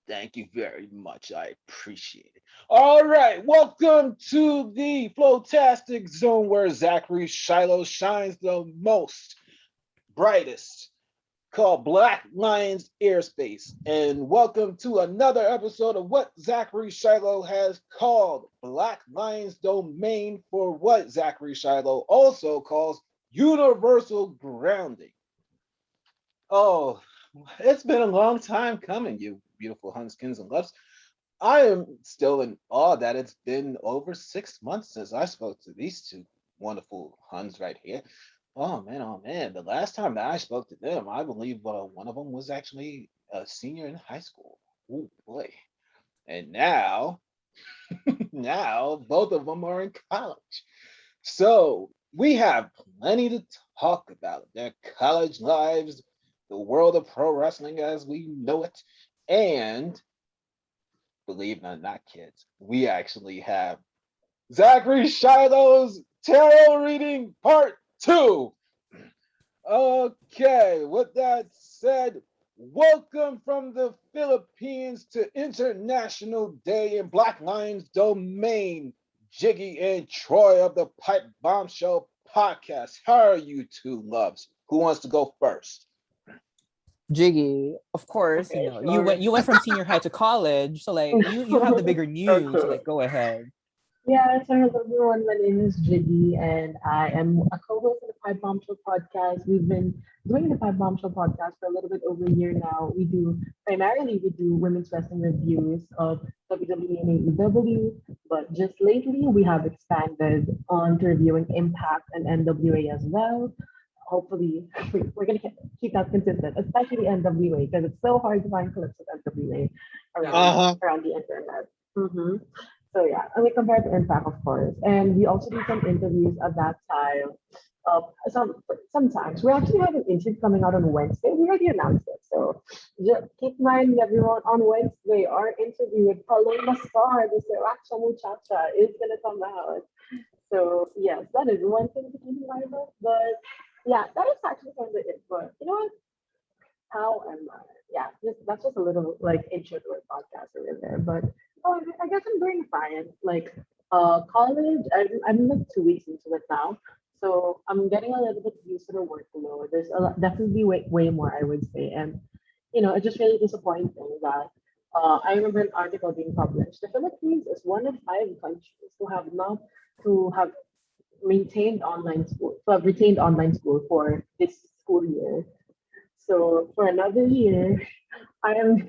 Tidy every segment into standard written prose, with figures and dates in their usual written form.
Thank you very much. I appreciate it. All right, welcome to the Flowtastic Zone where Zachary Shiloh shines the most, brightest, called Black Lions Airspace. And welcome to another episode of what Zachary Shiloh has called Black Lions Domain for what Zachary Shiloh also calls universal grounding. Oh, it's been a long time coming, you beautiful Hunskins and Loves. I am still in awe that it's been over 6 months since I spoke to these two wonderful Huns right here. Oh man. The last time that I spoke to them, I believe one of them was actually a senior in high school. Oh boy. And now, now both of them are in college. So we have plenty to talk about their college lives, the world of pro wrestling as we know it, and believe it or not, kids, we actually have Zachary Shiloh's tarot reading part two. Okay, with that said, welcome from the Philippines to International Day in Black Lions Domain, Jiggy and Troy of the Pipe Bombshell podcast. How are you two loves? Who wants to go first? Jiggy, of course, Okay, you went from senior high to college, so like you have the bigger news, so Okay. like go ahead. Yeah, so hello everyone. My name is Jiggy, and I am a co-host of the Pipe Bombshell podcast. We've been doing the Pipe Bombshell podcast for a little bit over a year now. We do women's wrestling reviews of WWE and AEW, but just lately we have expanded on to reviewing Impact and NWA as well. Hopefully, we're gonna keep that consistent, especially NWA, because it's so hard to find clips of NWA around Uh-huh. around the internet. So yeah, and we compare to Impact, of course, and we also do some interviews at that time. Sometimes we actually have an interview coming out on Wednesday. We already announced it, so just keep in mind, everyone. On Wednesday, our interview with Paloma Star, the Sriracha Muchacha, is gonna come out. So yes, that is one thing to keep in mind of. But yeah, that is actually kind of it. But you know what? How am I? Yeah, that's just a little like intro to our podcast over there. But I guess I'm doing fine. Like college, I'm like 2 weeks into it now. So I'm getting a little bit used to the workload. There's definitely way more, I would say. And it's just really disappointing that I remember an article being published. The Philippines is one of 5 countries who have maintained online school, who have retained online school for this school year. So for another year, I am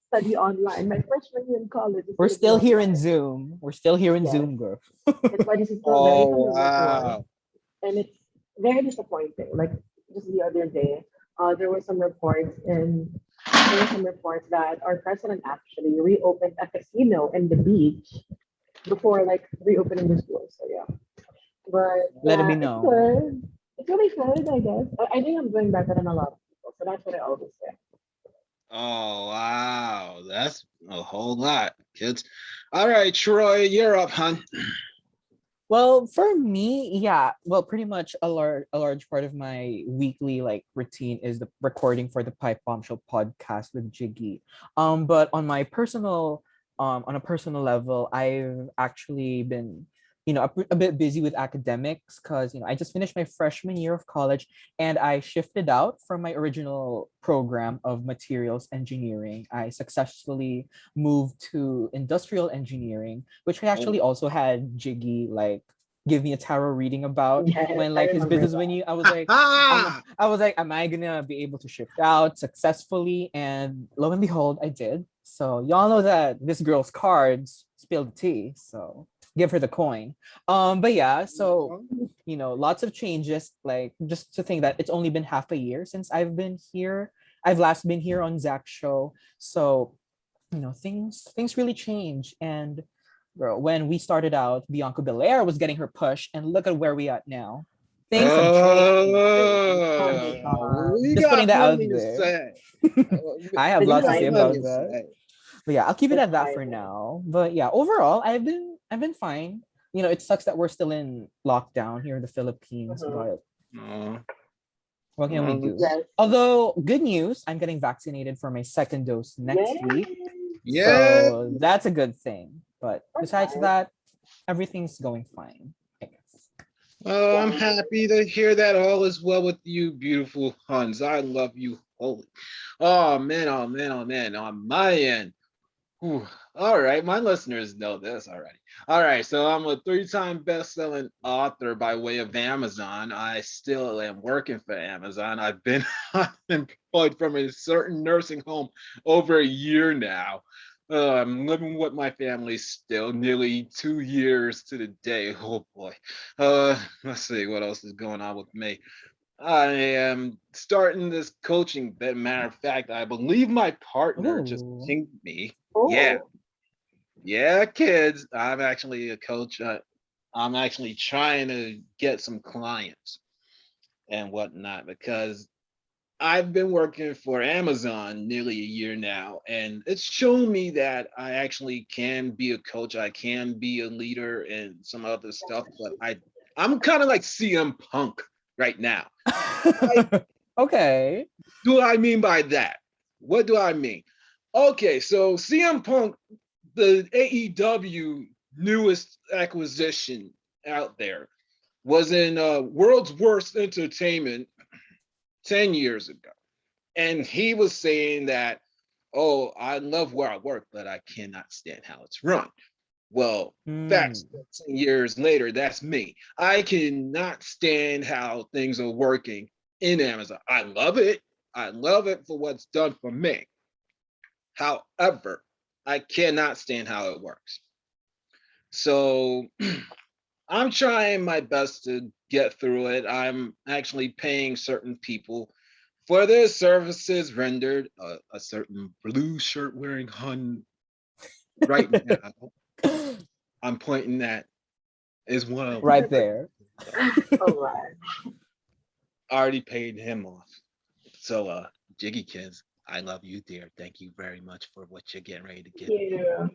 study online. My freshman year in college is We're going to be still here in online. Zoom. We're still here in Yes, Zoom, girl. that's why this is still very Oh familiar to us, wow. and it's very disappointing. Like just the other day, there were some reports in there were some reports that our president actually reopened a casino and the beach before like reopening the schools. So yeah, but Let it yeah, be it's known. good. It's really good, I guess. I think I'm doing better than a lot of people, so that's what I always say. Oh wow. That's a whole lot, kids. All right, Troy, you're up, hon. Well, for me, yeah. Well, pretty much a large part of my weekly like routine is the recording for the Pipe Bombshell podcast with Jiggy. But on a personal level, I've actually been a bit busy with academics because I just finished my freshman year of college and I shifted out from my original program of materials engineering. I successfully moved to industrial engineering, which I Oh. actually also had Jiggy like give me a tarot reading about Yes, when I like his remember business that. venue. Ha ha! I was like, am I gonna be able to shift out successfully? And lo and behold, I did. So y'all know that this girl's cards spilled the tea. So give her the coin. But yeah, so lots of changes. Like just to think that it's only been half a year since I've been here. I've last been here on Zach's show. So things really change. And bro, when we started out, Bianca Belair was getting her push, and look at where we at now. Things have changed. Oh my God. We Just putting got that out plenty to there. say. I have Did We you lots to got say like it? plenty about to that. say. But yeah, I'll keep it It's at that for fine. now. But yeah, overall, I've been fine. It sucks that we're still in lockdown here in the Philippines, Mhm. but Oh, what can we oh, do? Yes. Although good news, I'm getting vaccinated for my second dose next Yay! week. Yeah. So that's a good thing. But That's besides nice. that, everything's going fine, I guess. Well, I'm Sounds happy to hear that all is well with you, beautiful Huns. I love you wholly. Oh man, oh man, oh man. On my end. Whew. All right, my listeners know this already. All right, so I'm a three-time best-selling author by way of Amazon. I still am working for Amazon. I've been unemployed from a certain nursing home over a year now. I'm living with my family still, nearly 2 years to the day. Oh boy. Let's see what else is going on with me. I am starting this coaching. That matter of fact, I believe my partner just Ooh. pinged me. Yeah, cool. yeah, kids. I'm actually a coach. I'm actually trying to get some clients and whatnot because I've been working for Amazon nearly a year now, and it's shown me that I actually can be a coach. I can be a leader and some other stuff, but I'm kind of like CM Punk right now. I Okay. do I mean by that? What do I mean? Okay, so CM Punk, the AEW newest acquisition out there, was in World's Worst Entertainment 10 years ago. And he was saying that, oh, I love where I work, but I cannot stand how it's run. Well, Hmm. fast 10 years later, that's me. I cannot stand how things are working in Amazon. I love it. I love it for what's done for me. However, I cannot stand how it works. So I'm trying my best to get through it. I'm actually paying certain people for their services rendered. A certain blue shirt wearing Hun right now. I'm pointing that is one of them. Right there. So All right. I already paid him off. So Jiggykins, I love you, dear. Thank you very much for what you're getting ready to get. Yeah.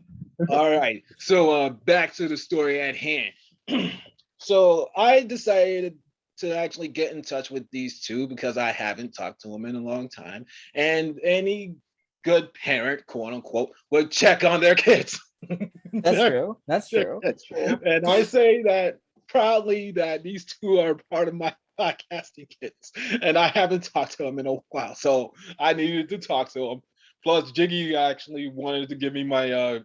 All right. So back to the story at hand. So I decided to actually get in touch with these two because I haven't talked to them in a long time. And any good parent, quote unquote, would check on their kids. That's Their true. That's true. That's true. And I say that proudly that these two are part of my podcasting kids. And I haven't talked to them in a while. So I needed to talk to them. Plus, Jiggy actually wanted to give me my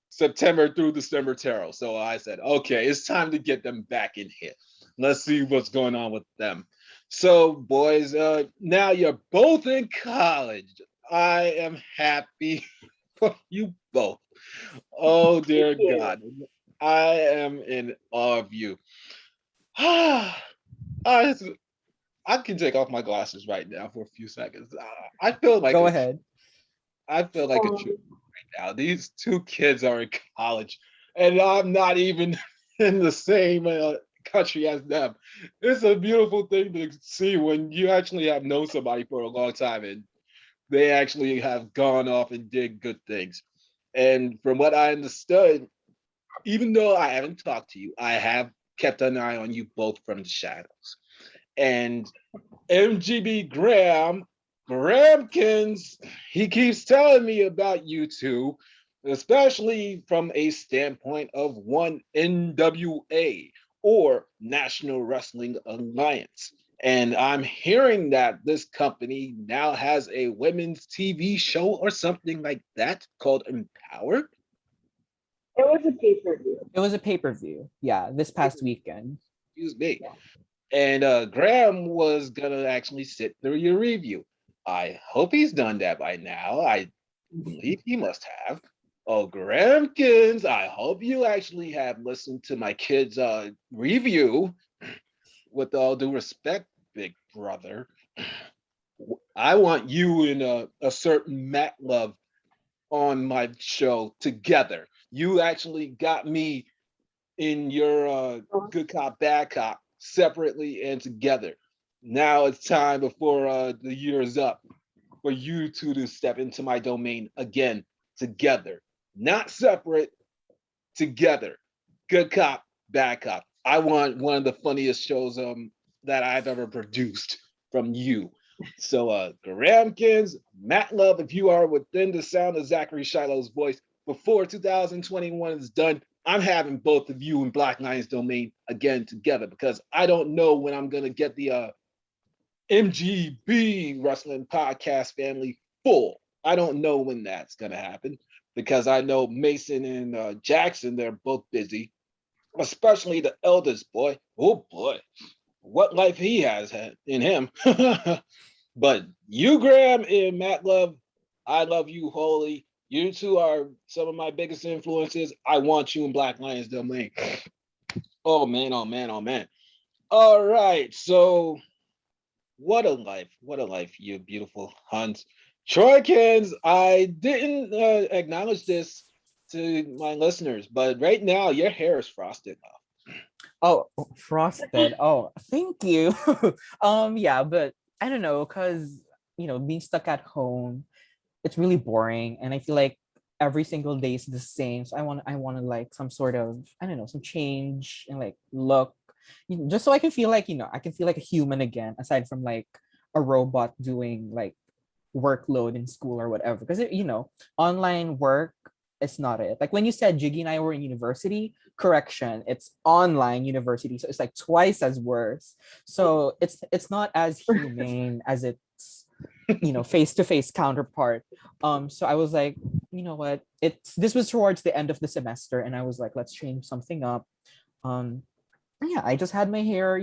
September through December tarot. So I said, okay, it's time to get them back in here. Let's see what's going on with them. So, boys, now you're both in college. I am happy for you both. Oh, Thank dear you. God. I am in awe of you. I, I can take off my glasses right now for a few seconds. I feel like Go a ahead. I feel like a true Um, right now. These two kids are in college, and I'm not even in the same country as them. It's a beautiful thing to see when you actually have known somebody for a long time and they actually have gone off and did good things. And from what I understood, even though I haven't talked to you, I have kept an eye on you both from the shadows. And MGB Grahamkins, he keeps telling me about you two, especially from a standpoint of one NWA or National Wrestling Alliance. And I'm hearing that this company now has a women's TV show or something like that called Empowered. it was a pay-per-view. It was a pay-per-view. Yeah, this past weekend. Excuse me. Yeah. And Graham was gonna actually sit through your review. I hope he's done that by now. I believe he must have. Oh, Grahamkins, I hope you actually have listened to my kid's review. With all due respect, big brother, I want you and a certain Matt Love on my show together. You actually got me in your good cop, bad cop separately and together. Now it's time before the year is up for you two to step into my domain again together, not separate, together. Good cop, bad cop. I want one of the funniest shows that I've ever produced from you. So, Gramkins, Matt Love, if you are within the sound of Zachary Shiloh's voice before 2021 is done, I'm having both of you in Black Lions Domain again together because I don't know when I'm gonna get the MGB Wrestling Podcast family full. I don't know when that's gonna happen because I know Mason and Jackson, they're both busy, especially the eldest boy. Oh boy, what life he has had in him. But you, Graham, and Matt Love, I love you wholly. You two are some of my biggest influences. I want you in Black Lions Domain. Oh man, oh man, oh man. All right, so what a life, you beautiful Huns. Troykins, I didn't acknowledge this to my listeners, but right now your hair is frosted. Oh, frosted. Oh, thank you. Yeah, but I don't know, cause being stuck at home, it's really boring, and I feel like every single day is the same. So I want to like some sort of, I don't know, some change and like look, just so I can feel like I can feel like a human again, aside from like a robot doing like workload in school or whatever. Because online work is not it. Like when you said Jiggy and I were in university, correction, it's online university, so it's like twice as worse. So it's not as humane as its face to face counterpart. So I was like, you know what? This was towards the end of the semester, and I was like, let's change something up. Um, yeah, I just had my hair,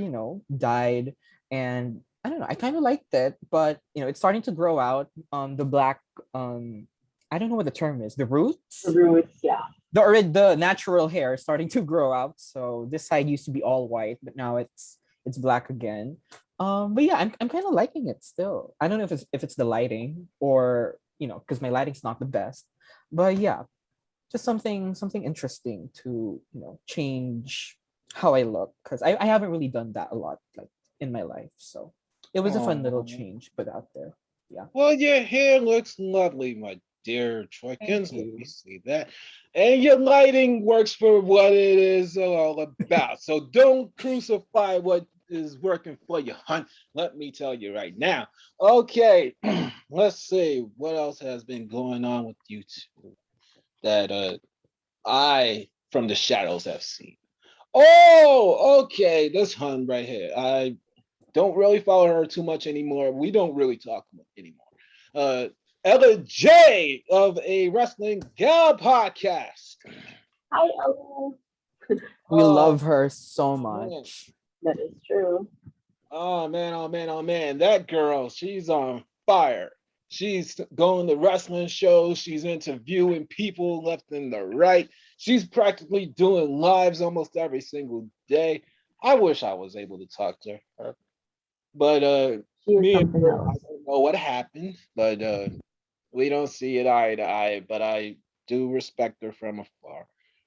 dyed, and I don't know, I kind of liked it, but it's starting to grow out. The black, I don't know what the term is, the roots, Roots, yeah. the natural hair is starting to grow out. So this side used to be all white, but now it's black again. But yeah, I'm kind of liking it still. I don't know if it's the lighting or because my lighting's not the best, but yeah, just something interesting to change how I look, because I haven't really done that a lot like in my life. So it was a fun little Oh, change put out there. Yeah. well, your hair looks lovely, my dear Thank Troykins. Let me you. see that. And your lighting works for what it is all about. So don't crucify what is working for you, hun. Let me tell you right now. Okay, let's see what else has been going on with you two that I from the shadows have seen. Oh, okay, this hun right here. I don't really follow her too much anymore. We don't really talk anymore. Uh, Ella J of a Wrestling Gal podcast. Hi, Ella. We Oh, love her so man. much. That is true. Oh, man. Oh, man. Oh, man. That girl, she's on fire. She's going to wrestling shows. She's interviewing people left and the right. She's practically doing lives almost every single day. I wish I was able to talk to her. But She is me and something her, I else. don't know what happened, but we don't see it eye to eye. But I do respect her from afar.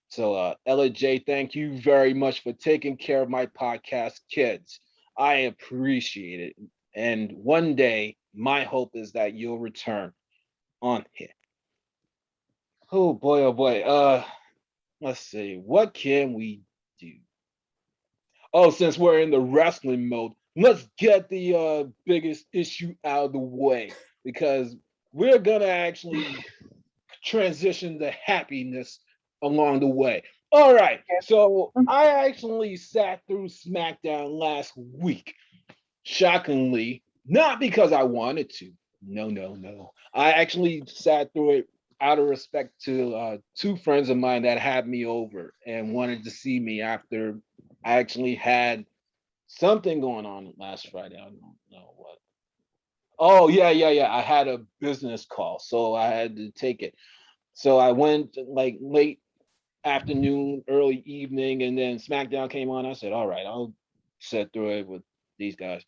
So Ella J, thank you very much for taking care of my podcast kids. I appreciate it. And one day, my hope is that you'll return on here. Oh boy, oh boy. Let's see. What can we do? Oh, since we're in the wrestling mode, let's get the biggest issue out of the way because we're gonna actually transition to happiness along the way. All right, so I actually sat through SmackDown last week. Shockingly, not because I wanted to. No, no, no. I actually sat through it out of respect to two friends of mine that had me over and wanted to see me after I actually had something going on last Friday. I don't know what. Oh, yeah, yeah, yeah. I had a business call, so I had to take it. So I went like late afternoon, early evening, and then SmackDown came on. I said, all right, I'll sit through it with these guys.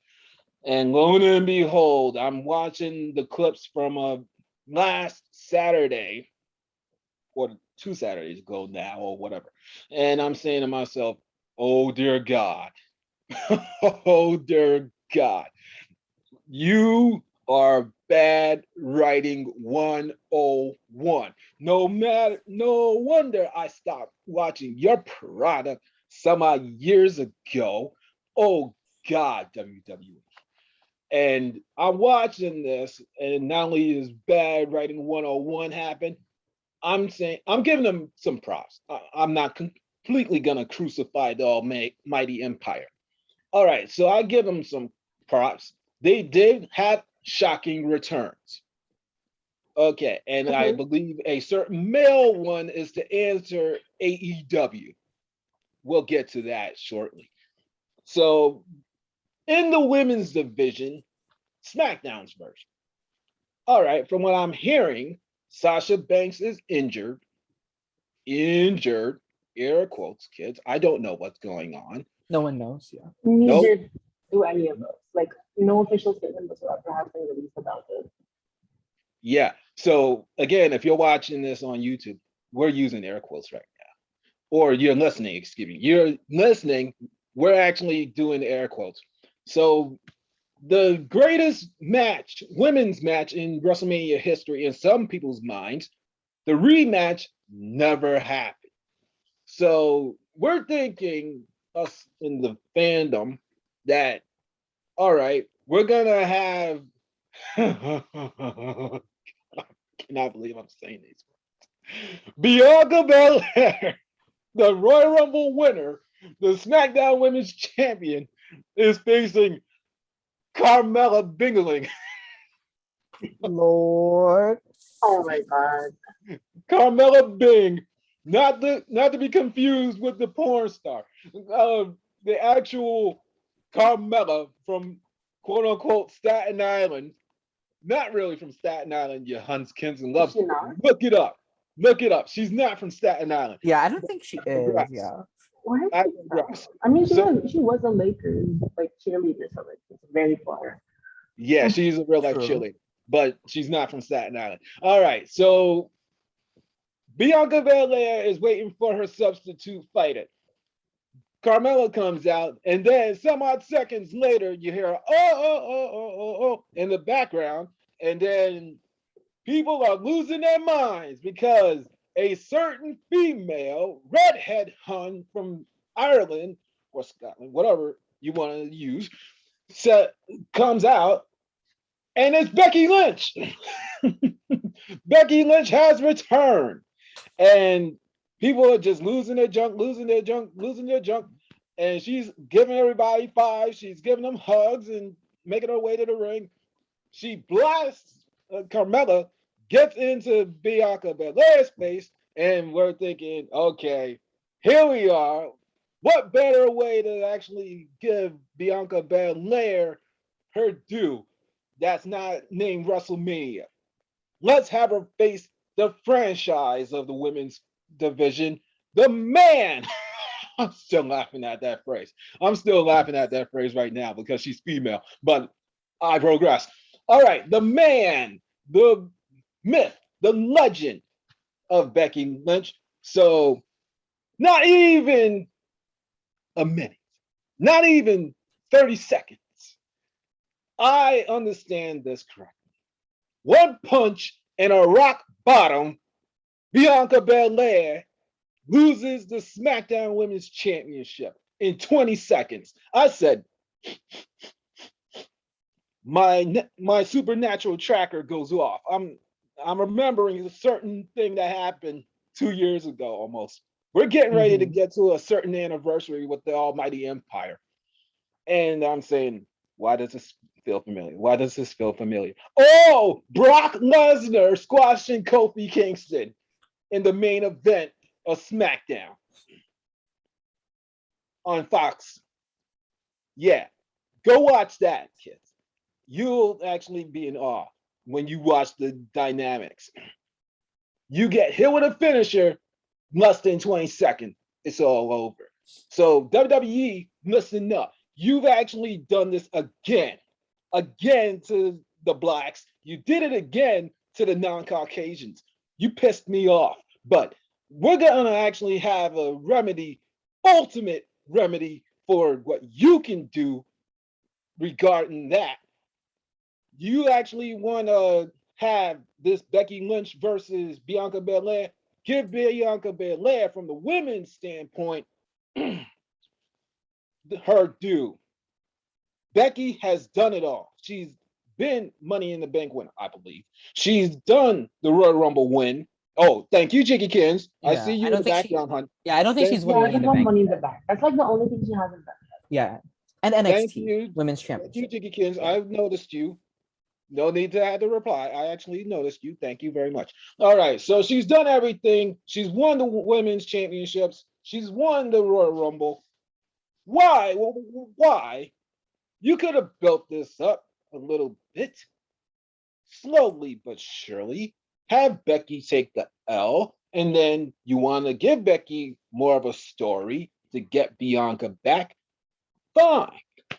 And lo and behold, I'm watching the clips from last Saturday or 2 Saturdays ago now or whatever. And I'm saying to myself, oh dear God. Oh dear God. You are bad writing 101. No wonder I stopped watching your product some odd years ago. Oh God, WWE. And I'm watching this, and not only is bad writing 101 happen, I'm saying I'm giving them some props. I'm not completely gonna crucify the almighty empire. All right, so I give them some props. They did have shocking returns. Okay, and I Mhm. believe a certain male one is to answer AEW. We'll get to that shortly. So in the women's division, SmackDown's version. All right, from what I'm hearing, Sasha Banks is injured, air quotes, kids. I don't know what's going on. No one knows. Yeah. Nope. Neither do any of us. Like no official statement whatsoever has been released about it. Yeah. So again, if you're watching this on YouTube, we're using air quotes right now. Or you're listening, excuse me. You're listening, we're actually doing air quotes. So the greatest match, women's match in WrestleMania history in some people's minds, the rematch never happened. So we're thinking, us in the fandom, that all right, we're gonna have I cannot believe I'm saying these words. Bianca Belair, the Royal Rumble winner, the SmackDown Women's Champion, is facing Carmella Bingling. Lord. Oh my god. Carmella Bing, not to be confused with the porn star. The actual Carmella from quote unquote Staten Island, not really from Staten Island, you Hunskins and Is Love she Story. not? Look it up. Look it up. She's not from Staten Island. Yeah, I don't think she I is. digress. Yeah. Why is I she from? digress. I mean, So she was a Lakers like cheerleader, so like it's very far. yeah, she's a real life True. cheerleader, but she's not from Staten Island. All right, so Bianca Belair is waiting for her substitute fighter. Carmella comes out, and then some odd seconds later, you hear in the background, and then people are losing their minds because a certain female redhead hun from Ireland or Scotland, whatever you want to use, comes out, and it's Becky Lynch. Becky Lynch has returned, and people are just losing their junk, losing their junk. And she's giving everybody five. She's giving them hugs and making her way to the ring. She blasts Carmella, gets into Bianca Belair's face, and we're thinking, okay, here we are. What better way to actually give Bianca Belair her due that's not named WrestleMania? Let's have her face the franchise of the women's division, the man. I'm still laughing at that phrase. I'm still laughing at that phrase right now because she's female, but I progress. All right, the man, the myth, the legend of Becky Lynch. So, not even a minute, not even 30 seconds. I understand this correctly. One punch and a rock bottom, Bianca Belair loses the SmackDown Women's Championship in 20 seconds. I said, my supernatural tracker goes off. I'm remembering a certain thing that happened 2 years ago almost. We're getting ready to Mm-hmm. get to a certain anniversary with the Almighty Empire. And I'm saying, why does this feel familiar? Why does this feel familiar? Oh, Brock Lesnar squashing Kofi Kingston in the main event of SmackDown on Fox. Yeah, go watch that, kids. You'll actually be in awe when you watch the dynamics. You get hit with a finisher, less than 20 seconds, it's all over. So WWE, listen up. You've actually done this again to the blacks. You did it again to the non-Caucasians. You pissed me off, but we're gonna actually have a remedy, ultimate remedy for what you can do regarding that. You actually want to have this Becky Lynch versus Bianca Belair, give Bianca Belair from the women's standpoint her due. Becky has done it all. She's been Money in the Bank winner, I believe. She's done the Royal Rumble win. Oh, thank you, Jiggykins. I Yeah, see I you in don't the think she. background, hon. Yeah, I don't think Thank she's won Yeah, Money she's in the you. not Bank. money in the bank. That's like the only thing she hasn't done. Yeah, and Thank NXT you. Women's Thank you, Championship. Jiggykins. Yeah. I've noticed you. No need to have to reply. I actually noticed you. Thank you very much. All right. So she's done everything. She's won the women's championships. She's won the Royal Rumble. Why? Why? You could have built this up a little bit, slowly but surely. Have Becky take the L, and then you want to give Becky more of a story to get Bianca back. Fine.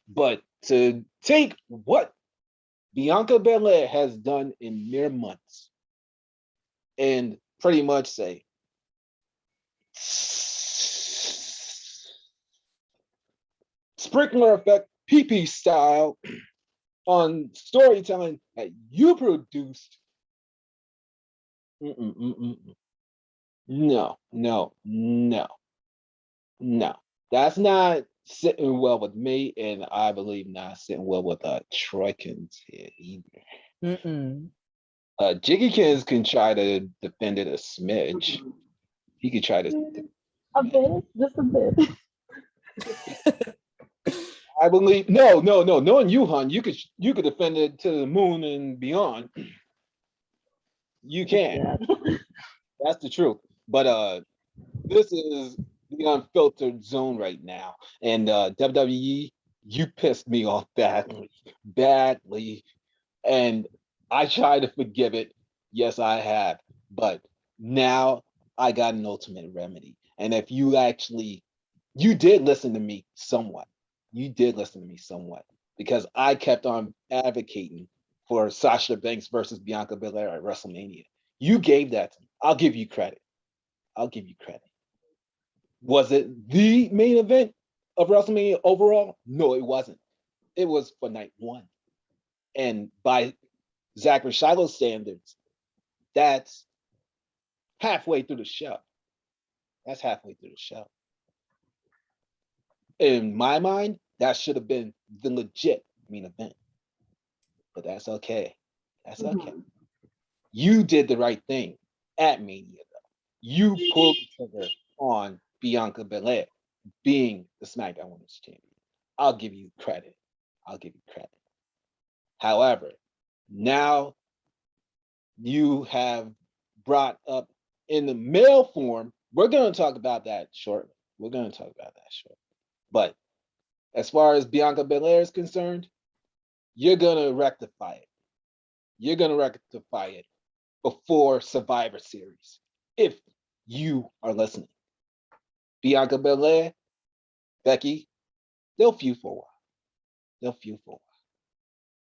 But to take what Bianca Belair has done in mere months and pretty much say, sprinkler effect, PP style, on storytelling that you produced. Mm-mm-mm-mm. No, no, no, no. That's not sitting well with me, and I believe not sitting well with Troykins here either. Mm-mm. Jiggykins can try to defend it a smidge. He could try to A defend bit, just a bit. it. I believe no, no, no. Knowing you, hon, you could defend it to the moon and beyond. You can. Yeah. That's the truth. But this is the unfiltered zone right now. And WWE, you pissed me off badly, badly. And I try to forgive it. Yes, I have. But now I got an ultimate remedy. And if you did listen to me somewhat. You did listen to me somewhat because I kept on advocating for Sasha Banks versus Bianca Belair at WrestleMania. You gave that to me. I'll give you credit. I'll give you credit. Was it the main event of WrestleMania overall? No, it wasn't. It was for night one. And by Zachary Shiloh standards, that's halfway through the show. That's halfway through the show. In my mind, that should have been the legit main event. But that's okay. That's okay. Mhm. You did the right thing at Mania, though. You pulled the trigger on Bianca Belair being the SmackDown Women's Champion. I'll give you credit. I'll give you credit. However, now you have brought up in the male form, we're going to talk about that shortly. We're going to talk about that shortly. But as far as Bianca Belair is concerned, you're going to rectify it. You're going to rectify it before Survivor Series if you are listening. Bianca Belair, Becky, they'll feud for a while. They'll feud for a while.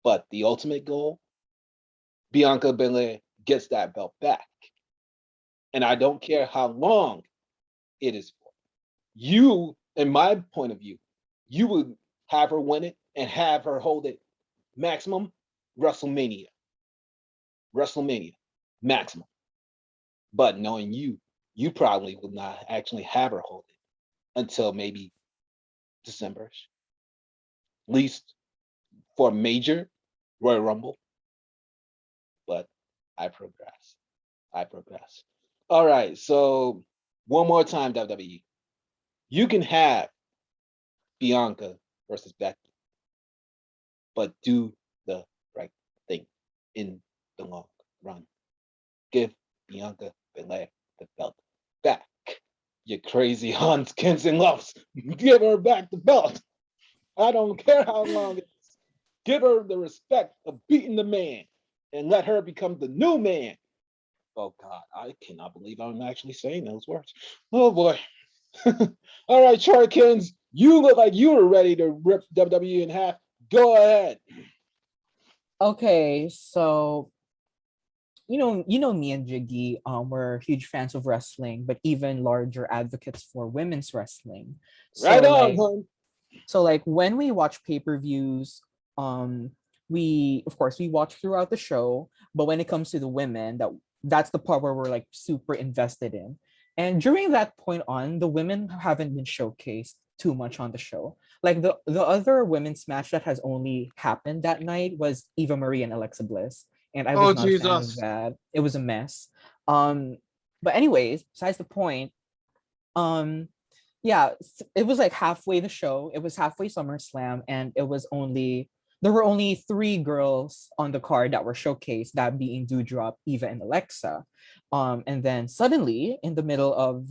But the ultimate goal, Bianca Belair gets that belt back. And I don't care how long it is for. You, in my point of view, you would have her win it and have her hold it maximum WrestleMania. WrestleMania, maximum. But knowing you, you probably will not actually have her hold it until maybe December, at least for a major Royal Rumble. But I progress. I progress. All right. So one more time, WWE. You can have Bianca versus Becky, but do the right thing in the long run. Give Bianca Belair the belt back. You crazy Hunskins and loves. Give her back the belt. I don't care how long it is. Give her the respect of beating the man and let her become the new man. Oh God, I cannot believe I'm actually saying those words. Oh boy. All right, Troykins, you look like you were ready to rip WWE in half. Go ahead. Okay, so me and Jiggy, we're huge fans of wrestling, but even larger advocates for women's wrestling. Right So on, like, hon. when we watch pay-per-views, um, we of course we watch throughout the show, but when it comes to the women, that's the part where we're like super invested in. And during that point on, the women haven't been showcased too much on the show. Like the other women's match that has only happened that night was Eva Marie and Alexa Bliss, and I Oh was not a fan of Jesus. that. It was a mess. Um, but anyways, besides the point. Um, yeah, it was like halfway the show. It was halfway SummerSlam, and there were only three girls on the card that were showcased, that being Dewdrop, Eva, and Alexa. And then suddenly, in the middle of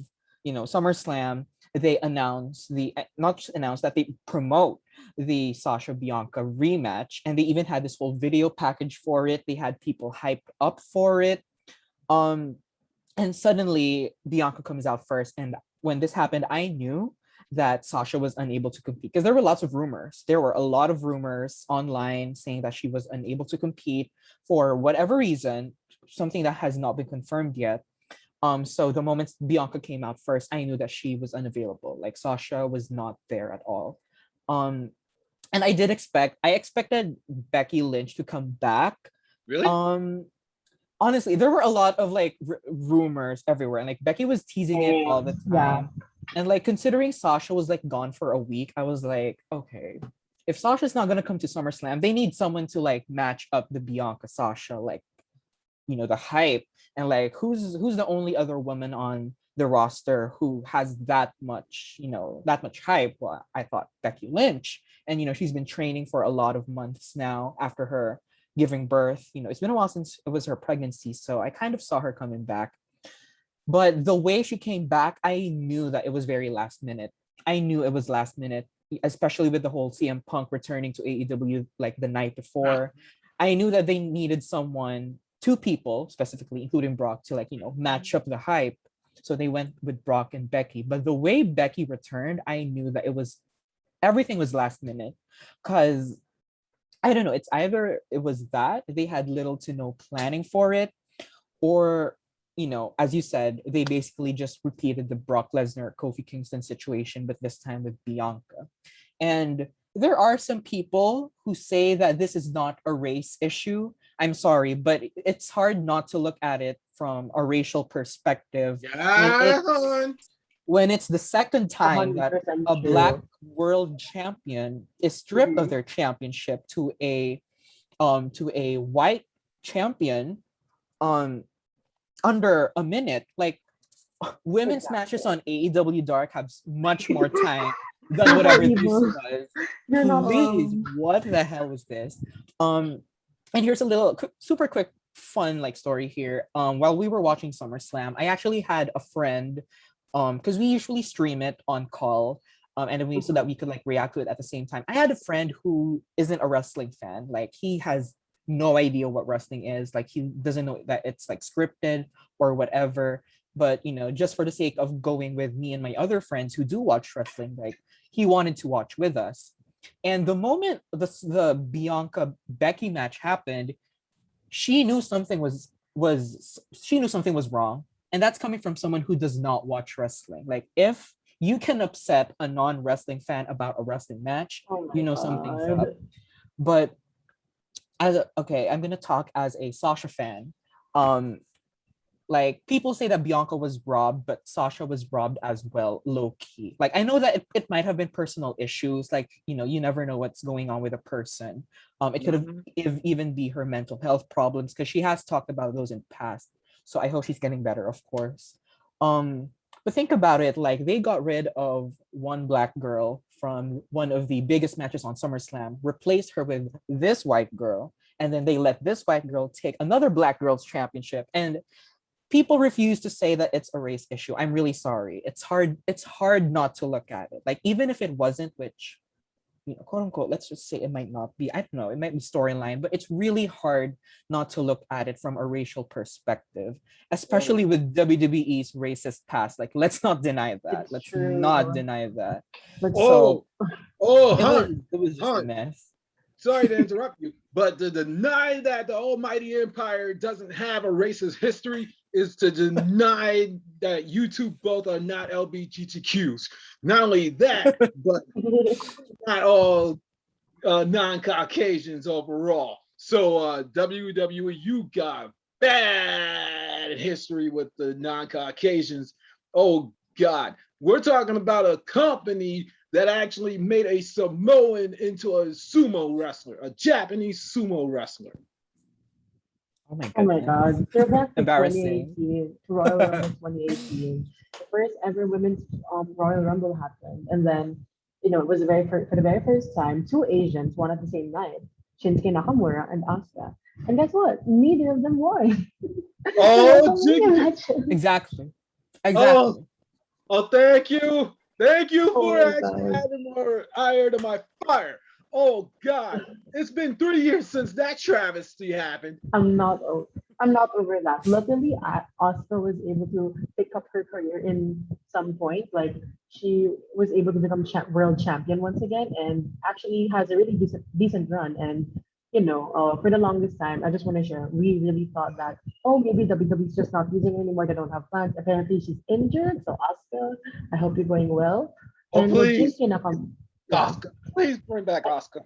SummerSlam, they announce not just announce that they promote the Sasha Bianca rematch, and they even had this whole video package for it. They had people hyped up for it. Um, and suddenly Bianca comes out first. And when this happened, I knew that Sasha was unable to compete because there were lots of rumors. There were a lot of rumors online saying that she was unable to compete for whatever reason, something that has not been confirmed yet. So the moment Bianca came out first, I knew that she was unavailable. Like Sasha was not there at all. Um, and I expected Becky Lynch to come back. Really? Um, honestly, there were a lot of like rumors everywhere, and like Becky was teasing it all the Yeah. time. And like considering Sasha was like gone for a week, I was like, okay, if Sasha's not gonna come to SummerSlam, they need someone to like match up the Bianca Sasha, like the hype. And like who's the only other woman on the roster who has that much hype? Well, I thought Becky Lynch. And she's been training for a lot of months now after her giving birth. It's been a while since it was her pregnancy, so I kind of saw her coming back. But the way she came back, I knew that it was very last minute. I knew it was last minute, especially with the whole CM Punk returning to AEW like the night before. I knew that they needed someone, two people specifically, including Brock, to match up the hype. So they went with Brock and Becky. But the way Becky returned, I knew that everything was last minute, because I don't know, it's either it was that they had little to no planning for it, or as you said, they basically just repeated the Brock Lesnar Kofi Kingston situation, but this time with Bianca. And there are some people who say that this is not a race issue. I'm sorry, but it's hard not to look at it from a racial perspective when Yeah, it's when it's the second time that 100% a black true. world champion is stripped of Mhm. their championship to a white champion um under a minute. Like women's matches Exactly. on AEW Dark have much more time than Super whatever this evil. was. You're not Please, wrong. what the hell was this? And here's a little super quick fun like story here. While we were watching SummerSlam, I actually had a friend, because we usually stream it on call, and we so that we could like react to it at the same time. I had a friend who isn't a wrestling fan. Like he has no idea what wrestling is. Like he doesn't know that it's like scripted or whatever. But just for the sake of going with me and my other friends who do watch wrestling, like he wanted to watch with us. And the moment the Bianca Becky match happened, she knew something was wrong. And that's coming from someone who does not watch wrestling. Like if you can upset a non-wrestling fan about a wrestling match, Oh you my know something's up. god. But okay, I'm gonna talk as a Sasha fan. Um, like people say that Bianca was robbed, but Sasha was robbed as well, low key. Like I know that it might have been personal issues. Like you never know what's going on with a person. It could have Mhm. even be her mental health problems, because she has talked about those in the past. So I hope she's getting better, of course. Um, but think about it, like they got rid of one black girl from one of the biggest matches on SummerSlam, replaced her with this white girl, and then they let this white girl take another black girl's championship. And people refuse to say that it's a race issue. I'm really sorry. It's hard not to look at it. Like even if it wasn't, which quote unquote, let's just say it might not be. I don't know, it might be storyline, but it's really hard not to look at it from a racial perspective, especially with WWE's racist past. Like let's not deny that. It's Let's not true. deny that. But So Oh, oh, it was Hunt, it was just a Hunt. mess. Sorry to interrupt you, but to deny that the Almighty Empire doesn't have a racist history is to deny that you two both are not LGBTQs. Not only that, but not all non-Caucasians overall. So WWE, you got bad history with the non-Caucasians. Oh God, we're talking about a company that actually made a Samoan into a sumo wrestler, a Japanese sumo wrestler. Oh my Oh my goodness. God. Throwback to Embarrassing. 2018, to Royal Rumble 2018. The first ever women's Royal Rumble happened. And then, it was for the very first time, two Asians won at the same night, Shinsuke Nakamura and Asuka. And guess what? Neither of them won. Oh, WrestleMania Jiggy. matches. Exactly. Oh, Exactly. oh, thank you. Thank you Oh for my actually God. adding more iron to my fire. Oh God. It's been 3 years since that travesty happened. I'm not o- I'm not over that. Luckily, Asuka was able to pick up her career in some point. Like she was able to become world champion once again, and actually has a really decent run. And for the longest time, I just want to share. We really thought that maybe WWE's just not using her anymore. They don't have plans. Apparently, she's injured. So Asuka, I hope you're going well. Oh, And with please, Shinsuke Nakamura, yeah. Oscar. Please bring back Oscar.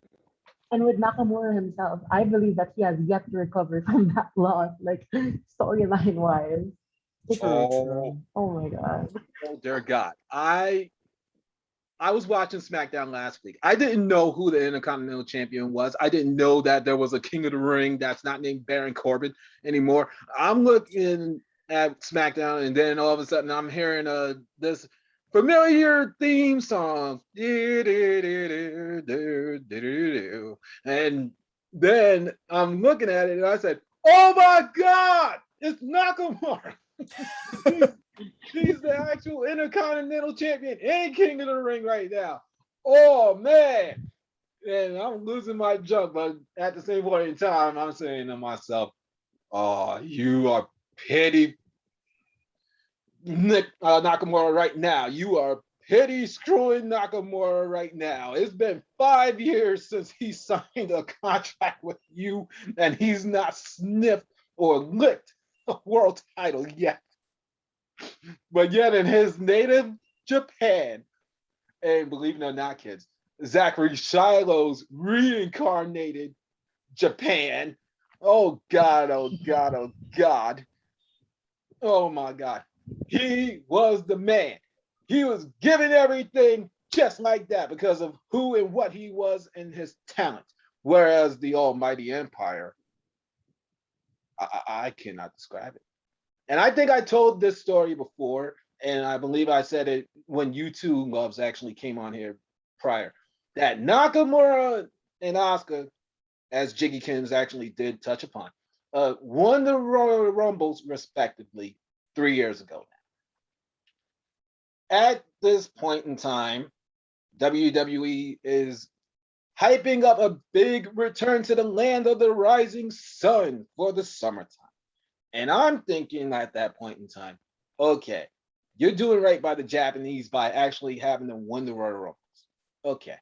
And with Nakamura himself, I believe that he has yet to recover from that loss, like storyline wise. True, Oh, true. Oh my god. oh dear God. I was watching SmackDown last week. I didn't know who the Intercontinental Champion was. I didn't know that there was a King of the Ring that's not named Baron Corbin anymore. I'm looking at SmackDown, and then all of a sudden I'm hearing this familiar theme song. And then I'm looking at it, and I said, "Oh my God, it's Nakamura." He's the actual Intercontinental Champion and King of the Ring right now. Oh man. And I'm losing my jump, but at the same point in time, I'm saying to myself, "Oh, you are petty Nick Nakamura right now. You are petty screwing Nakamura right now. It's been 5 years since he signed a contract with you, and he's not sniffed or licked a world title yet. But yet in his native Japan, and believe it or not, kids, Zachary Shiloh's reincarnated Japan. Oh God, oh God, oh God. Oh my God. He was the man. He was giving everything just like that because of who and what he was and his talent. Whereas the Almighty Empire, I cannot describe it. And I think I told this story before, and I believe I said it when you two loves actually came on here prior. That Nakamura and Asuka, as Jiggykins actually did touch upon, won the Royal Rumbles respectively 3 years ago now. At this point in time, WWE is hyping up a big return to the land of the rising sun for the summertime. And I'm thinking at that point in time, okay, you're doing right by the Japanese by actually having them win the Royal Rumbles. Okay,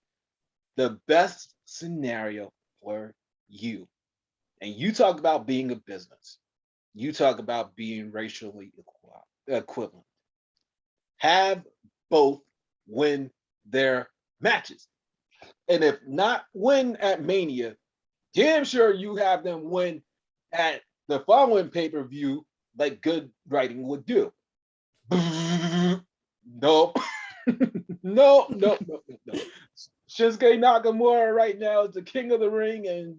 the best scenario for you, and you talk about being a business, you talk about being racially equivalent. Have both win their matches. And if not win at Mania, damn sure you have them win at the following pay-per-view like good writing would do. Nope. No, no, no, no, no. Shinsuke Nakamura right now is the king of the ring and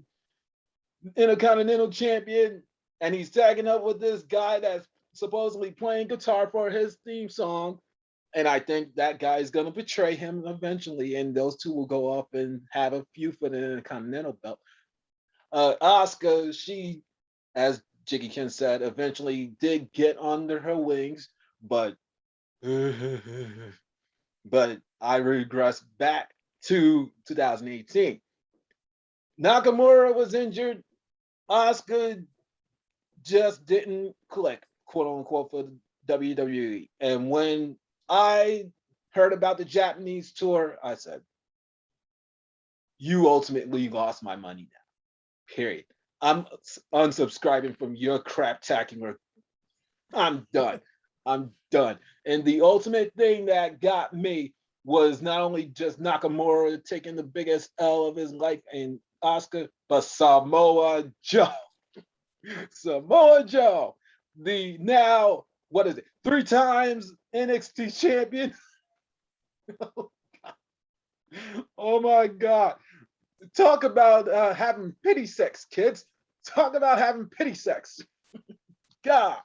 Intercontinental Champion, and he's tagging up with this guy that's supposedly playing guitar for his theme song. And I think that guy is going to betray him eventually, and those two will go up and have a feud for the Intercontinental belt. Asuka, she, as Jiggykins said, eventually did get under her wings, but but I regress back to 2018. Nakamura was injured. Asuka just didn't click, quote unquote, for the WWE. And when I heard about the Japanese tour, I said, "You ultimately lost my money now. Period. I'm unsubscribing from your crap tacular. I'm done. I'm done." And the ultimate thing that got me was not only just Nakamura taking the biggest L of his life in Oscar, but Samoa Joe. Samoa Joe, the now, what is it, 3 times NXT champion. Oh my God. Talk about having pity sex, kids. Talk about having pity sex. God.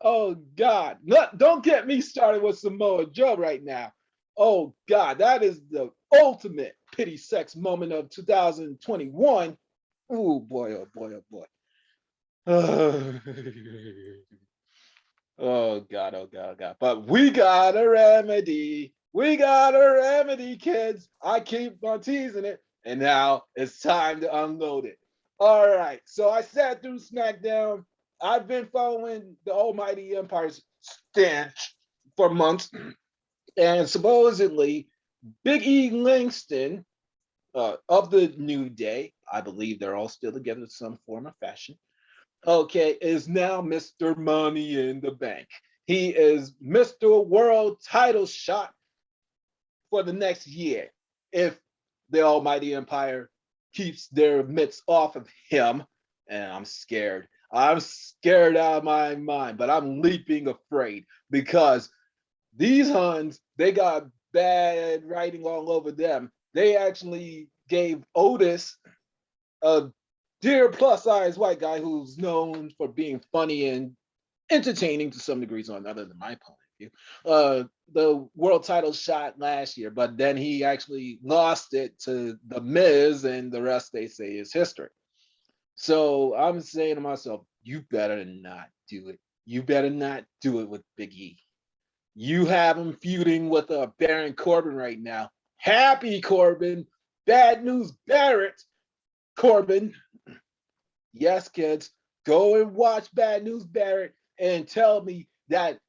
Oh God. Don't get me started with Samoa Joe right now. Oh God, that is the ultimate pity sex moment of 2021. Oh boy, oh boy, oh boy. Oh God, oh God, oh God. But we got a remedy. We got a remedy, kids. I keep on teasing it. And now it's time to unload it. All right. So I sat through SmackDown. I've been following the Almighty Empire's stance for months. And supposedly, Big E Langston of the New Day, I believe they're all still together in some form or fashion, okay, is now Mr. Money in the Bank. He is Mr. World title shot for the next year if the Almighty Empire keeps their mitts off of him. And I'm scared. I'm scared out of my mind, but I'm leaping afraid because these Huns, they got bad writing all over them. They actually gave Otis, a dear plus size white guy who's known for being funny and entertaining to some degrees on other than my point of view, the world title shot last year, but then he actually lost it to the Miz, and the rest they say is history. So I'm saying to myself, you better not do it. You better not do it with Big E. You have him feuding with Baron Corbin right now. Happy Corbin, bad news Barrett Corbin. Yes, kids, go and watch Bad News Barrett and tell me that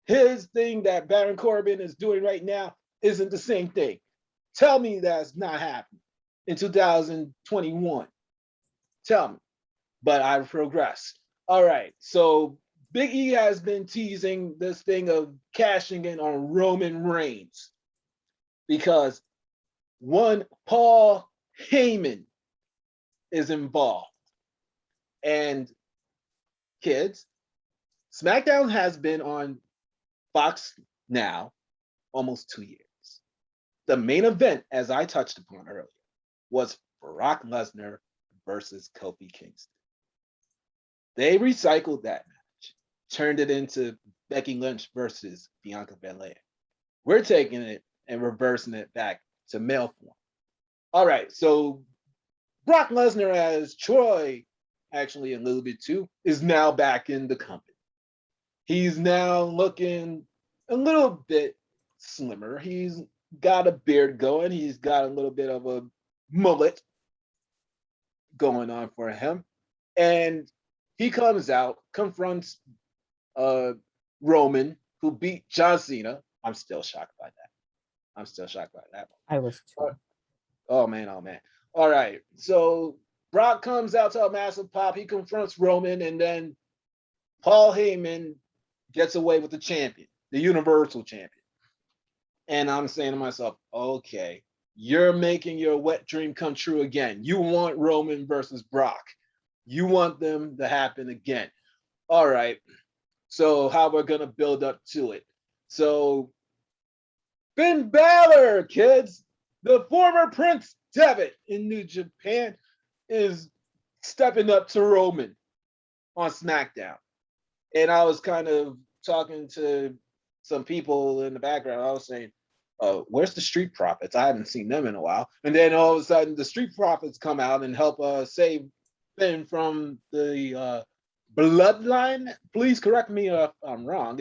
his thing that Baron Corbin is doing right now isn't the same thing. Tell me that's not happening in 2021. Tell me. But I've progressed. All right. So Big E has been teasing this thing of cashing in on Roman Reigns because one, Paul Heyman is involved. And kids, SmackDown has been on Fox now almost 2 years. The main event, as I touched upon earlier, was Brock Lesnar versus Kofi Kingston. They recycled that match, turned it into Becky Lynch versus Bianca Belair. We're taking it and reversing it back to male form. All right, so Brock Lesnar as Troy, actually a little bit too, is now back in the company. He's now looking a little bit slimmer. He's got a beard going. He's got a little bit of a mullet going on for him. And he comes out, confronts uh, Roman, who beat John Cena. I'm still shocked by that. I'm still shocked by that. I was too. Oh man, oh man. All right. So Brock comes out to a massive pop. He confronts Roman, and then Paul Heyman gets away with the champion, the Universal Champion. And I'm saying to myself, okay, you're making your wet dream come true again. You want Roman versus Brock. You want them to happen again. All right. So how we're gonna build up to it. So Finn Balor, kids, the former Prince Devitt in New Japan, is stepping up to Roman on SmackDown. And I was kind of talking to some people in the background. I was saying, where's the Street Profits? I haven't seen them in a while. And then all of a sudden, the Street Profits come out and help save Finn from the Bloodline. Please correct me if I'm wrong.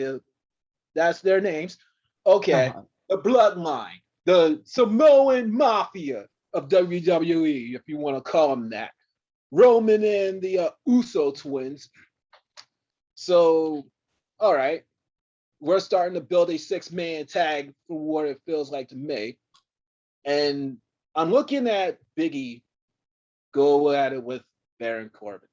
That's their names. Okay, Uh-huh. the Bloodline, the Samoan Mafia of WWE, if you want to call them that. Roman and the Uso twins. So, all right, we're starting to build a six-man tag for what it feels like to me. And I'm looking at Biggie go at it with Baron Corbin.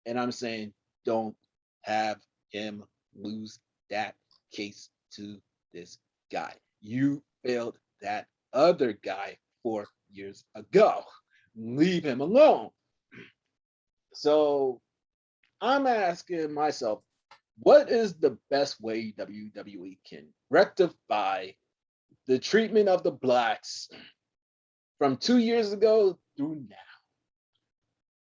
And I'm saying, don't have him lose that case to this guy. You failed that other guy 4 years ago. Leave him alone. So I'm asking myself, what is the best way WWE can rectify the treatment of the blacks from 2 years ago through now.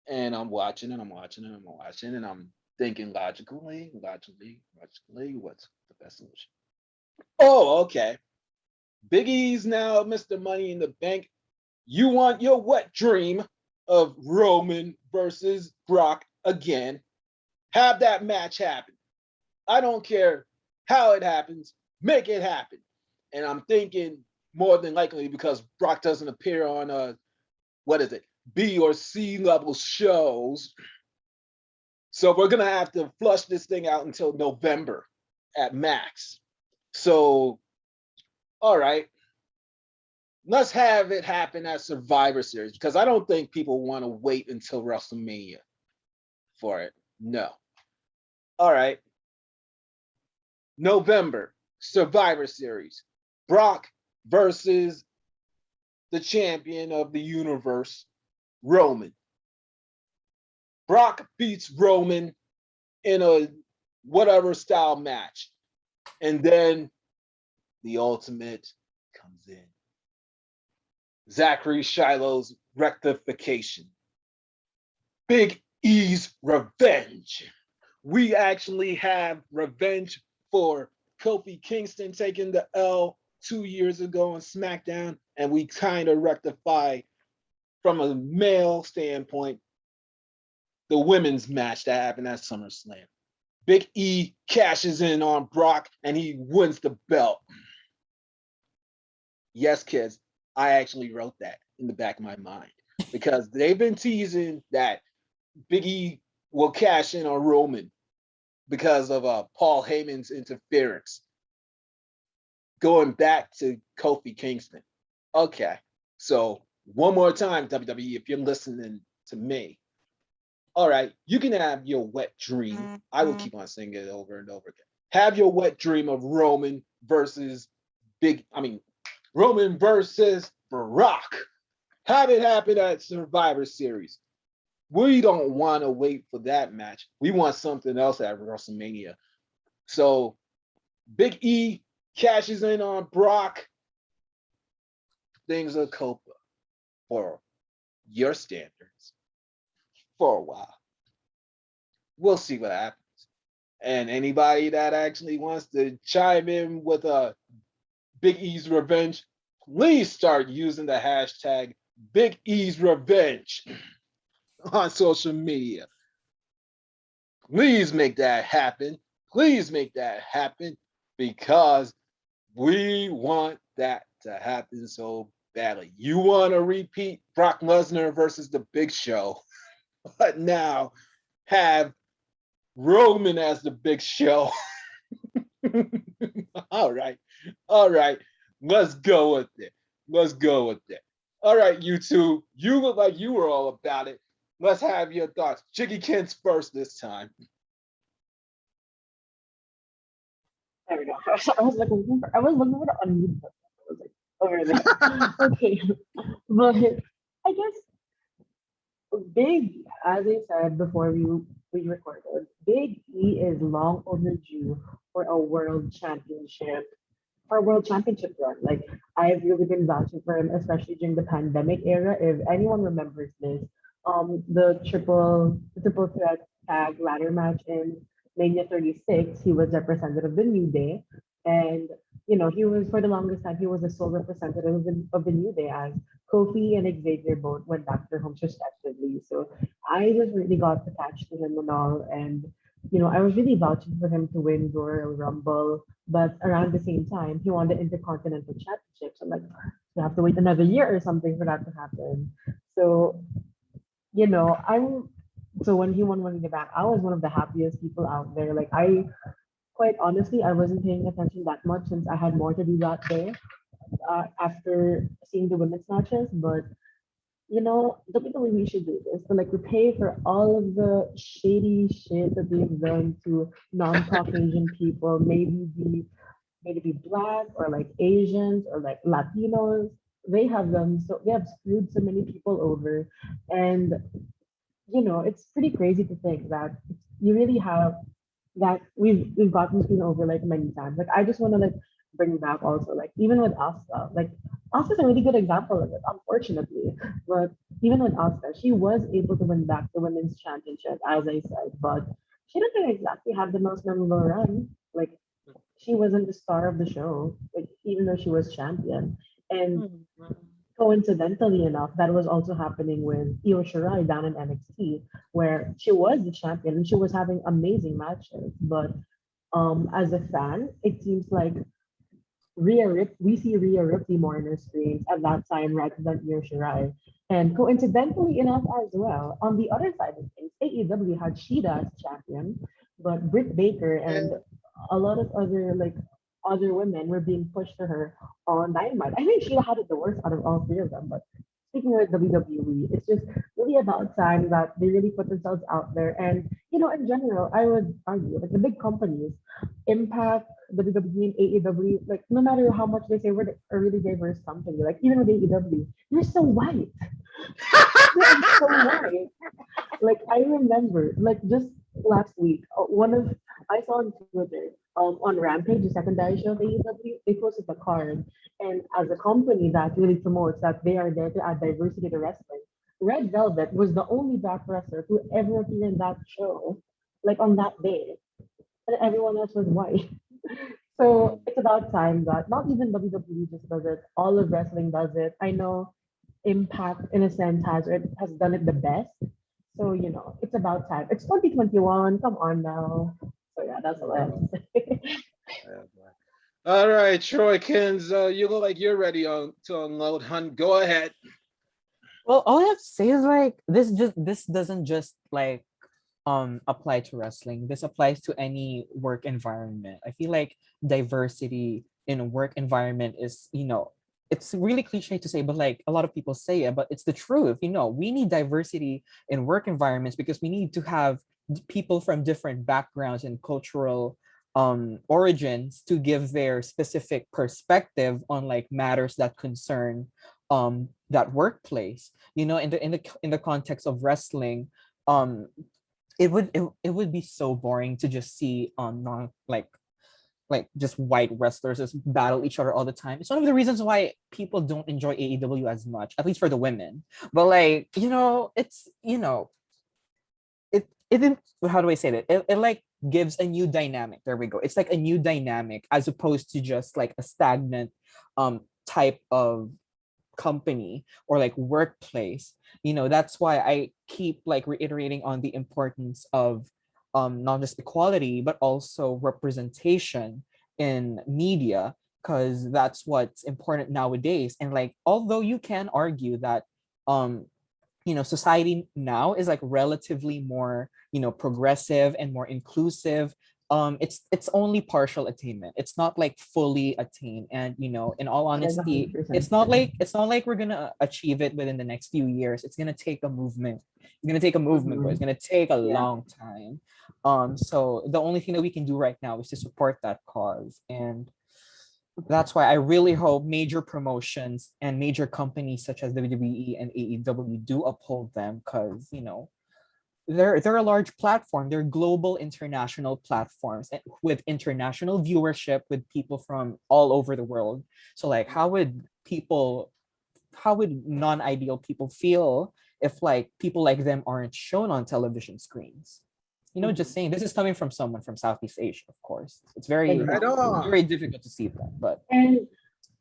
And I'm watching and I'm watching and I'm watching and I'm thinking logically, what's the best solution? Oh, okay. Big E's now Mr. Money in the Bank. You want your wet dream of Roman versus Brock again. Have that match happen. I don't care how it happens, make it happen. And I'm thinking more than likely because Brock doesn't appear on what is it, B or C level shows. So we're gonna have to flush this thing out until November at max. So, all right, let's have it happen at Survivor Series because I don't think people want to wait until WrestleMania for it. No. All right. November, Survivor Series. Brock versus the champion of the universe, Roman. Brock beats Roman in a whatever style match. And then the ultimate comes in. Zachary Shiloh's rectification. Big E's revenge. We actually have revenge for Kofi Kingston taking the L 2 years ago on SmackDown, and we kind of rectify from a male standpoint the women's match that happened at SummerSlam. Big E cashes in on Brock and he wins the belt. Yes, kids, I actually wrote that in the back of my mind because they've been teasing that Big E will cash in on Roman because of Paul Heyman's interference. Going back to Kofi Kingston. Okay, so one more time, WWE, if you're listening to me. All right, you can have your wet dream. I will keep on saying it over and over again. Have your wet dream of Roman versus Roman versus Brock. Have it happen at Survivor Series. We don't want to wait for that match. We want something else at WrestleMania. So Big E cashes in on Brock. Things are copa for your standards for a while. We'll see what happens. And anybody that actually wants to chime in with a Big E's Revenge, please start using the hashtag Big E's Revenge on social media. Please make that happen. Please make that happen because we want that to happen so badly. You want to repeat Brock Lesnar versus the Big Show, but now have Roman as the Big Show. All right. Let's go with it. All right, you two. You look like you were all about it. Let's have your thoughts. Jiggykins first this time. There we go. I was looking for the unmute button. I was like, over there. Okay. But I guess Big, as I said before we recorded, Big E is long overdue for a world championship run. Like I've really been vouching for him, especially during the pandemic era. If anyone remembers this, the triple threat tag ladder match in Mania 36, he was representative of the New Day, and he was for the longest time he was the sole representative of the New Day as Kofi and Xavier both went back to their homes respectively. So I just really got attached to him and all, and I was really vouching for him to win Royal Rumble, but around the same time, he won the Intercontinental Championship. So I'm like, you have to wait another year or something for that to happen. So, I'm so when he won Money in the Bank, I was one of the happiest people out there. Like I quite honestly, I wasn't paying attention that much since I had more to do that day after seeing the women's matches, but WWE should do this, but like we pay for all of the shady shit that they've done to non-Caucasian people, maybe black or like Asians or like Latinos. They have screwed so many people over, and it's pretty crazy to think that you really have that we've gotten screwed over like many times. Like I just want to like bring back also, like even with Asuka, like Asuka's a really good example of it, unfortunately. But even with Asuka, she was able to win back the women's championship, as I said, but she didn't exactly have the most memorable run. Like she wasn't the star of the show, like even though she was champion. And coincidentally enough, that was also happening with Io Shirai down in NXT, where she was the champion and she was having amazing matches. But as a fan, it seems like we see Rhea Ripley more in her screens at that time rather than Io Shirai. And coincidentally enough as well, on the other side of things, AEW had Shida as champion, but Britt Baker and a lot of other women were being pushed to her on Dynamite. I think Shida had it the worst out of all three of them, but speaking of WWE, it's just really about time that they really put themselves out there. And in general, I would argue like the big companies, Impact, WWE, and AEW, like no matter how much they say we're a really diverse company, like even with AEW, you're so white. You're so white. Like I remember, like just last week, one of I saw on Twitter, on Rampage, the secondary show of AEW, they posted a card, and as a company that really promotes that they are there to add diversity to wrestling, Red Velvet was the only black wrestler who ever appeared in that show, like on that day, and everyone else was white. So it's about time that not even WWE just does it; all of wrestling does it. I know Impact, in a sense, has done it the best. So it's about time. It's 2021. Come on now. So yeah, that's all I have to say. All right, Troykins, you look like you're ready to unload, hun. Go ahead. Well, all I have to say is like this doesn't just like apply to wrestling. This applies to any work environment. I feel like diversity in a work environment is, it's really cliche to say, but like a lot of people say it, but it's the truth. We need diversity in work environments because we need to have people from different backgrounds and cultural origins to give their specific perspective on like matters that concern that workplace. In the context of wrestling, um it would be so boring to just see non like just white wrestlers just battle each other all the time. It's one of the reasons why people don't enjoy AEW as much, at least for the women. But like, it didn't, how do I say that? It like gives a new dynamic. There we go. It's like a new dynamic as opposed to just like a stagnant type of company or like workplace. That's why I keep like reiterating on the importance of not just equality but also representation in media, because that's what's important nowadays. And like, although you can argue that um society now is like relatively more progressive and more inclusive, it's only partial attainment. It's not like fully attained. And in all That is honesty, 100% it's not true. like it's not like we're gonna achieve it within the next few years. It's gonna take a movement. It's gonna take a movement, but Hmm. it's gonna take a Yeah. long time. So the only thing that we can do right now is to support that cause. And that's why I really hope major promotions and major companies such as WWE and AEW do uphold them, because they're a large platform. They're global international platforms with international viewership with people from all over the world. So like, how would non-ideal people feel if like people like them aren't shown on television screens? Just Hmm. saying, this is coming from someone from Southeast Asia, of course. It's very, Right Exactly. on. very difficult to see that, but And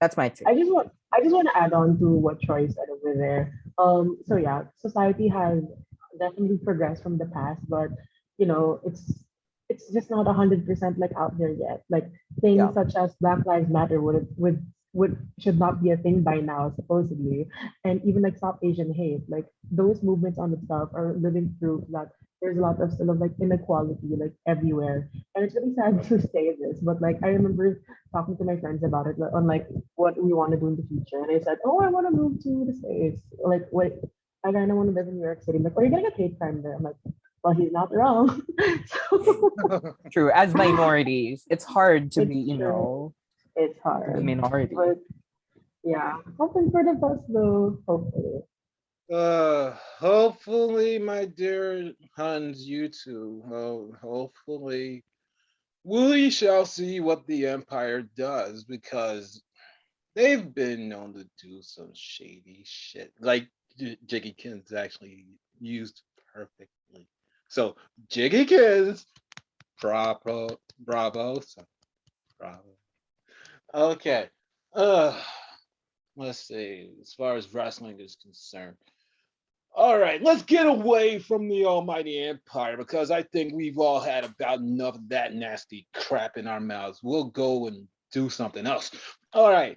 that's my take. I just want to add on to what Troy said over there. So yeah, society has definitely progressed from the past, but it's just not 100% like out there yet. Like Yeah. things such as Black Lives Matter would should not be a thing by now, supposedly. And even like South Asian hate, like those movements on itself are living proof that there's a lot of still of like inequality like everywhere. And it's really sad to say this, but like I remember talking to my friends about it, like, on like what we want to do in the future. And I said, oh, I want to move to the States. Like, wait, I kind of want to live in New York City. Like, are you going to get hate crime there? I'm like, well, he's not wrong. So True. As minorities, it's hard to be, it's true. It's to be a hard. minority. But yeah, hoping for the best though, hopefully. Hopefully, my dear Huns, you too. Hopefully, we shall see what the Empire does because they've been known to do some shady shit. Like Jiggykins actually used perfectly. So Jiggykins, bravo, bravo, bravo. Okay. Uh, let's see. As far as wrestling is concerned, all right, let's get away from the almighty empire because I think we've all had about enough of that nasty crap in our mouths. We'll go and do something else. All right,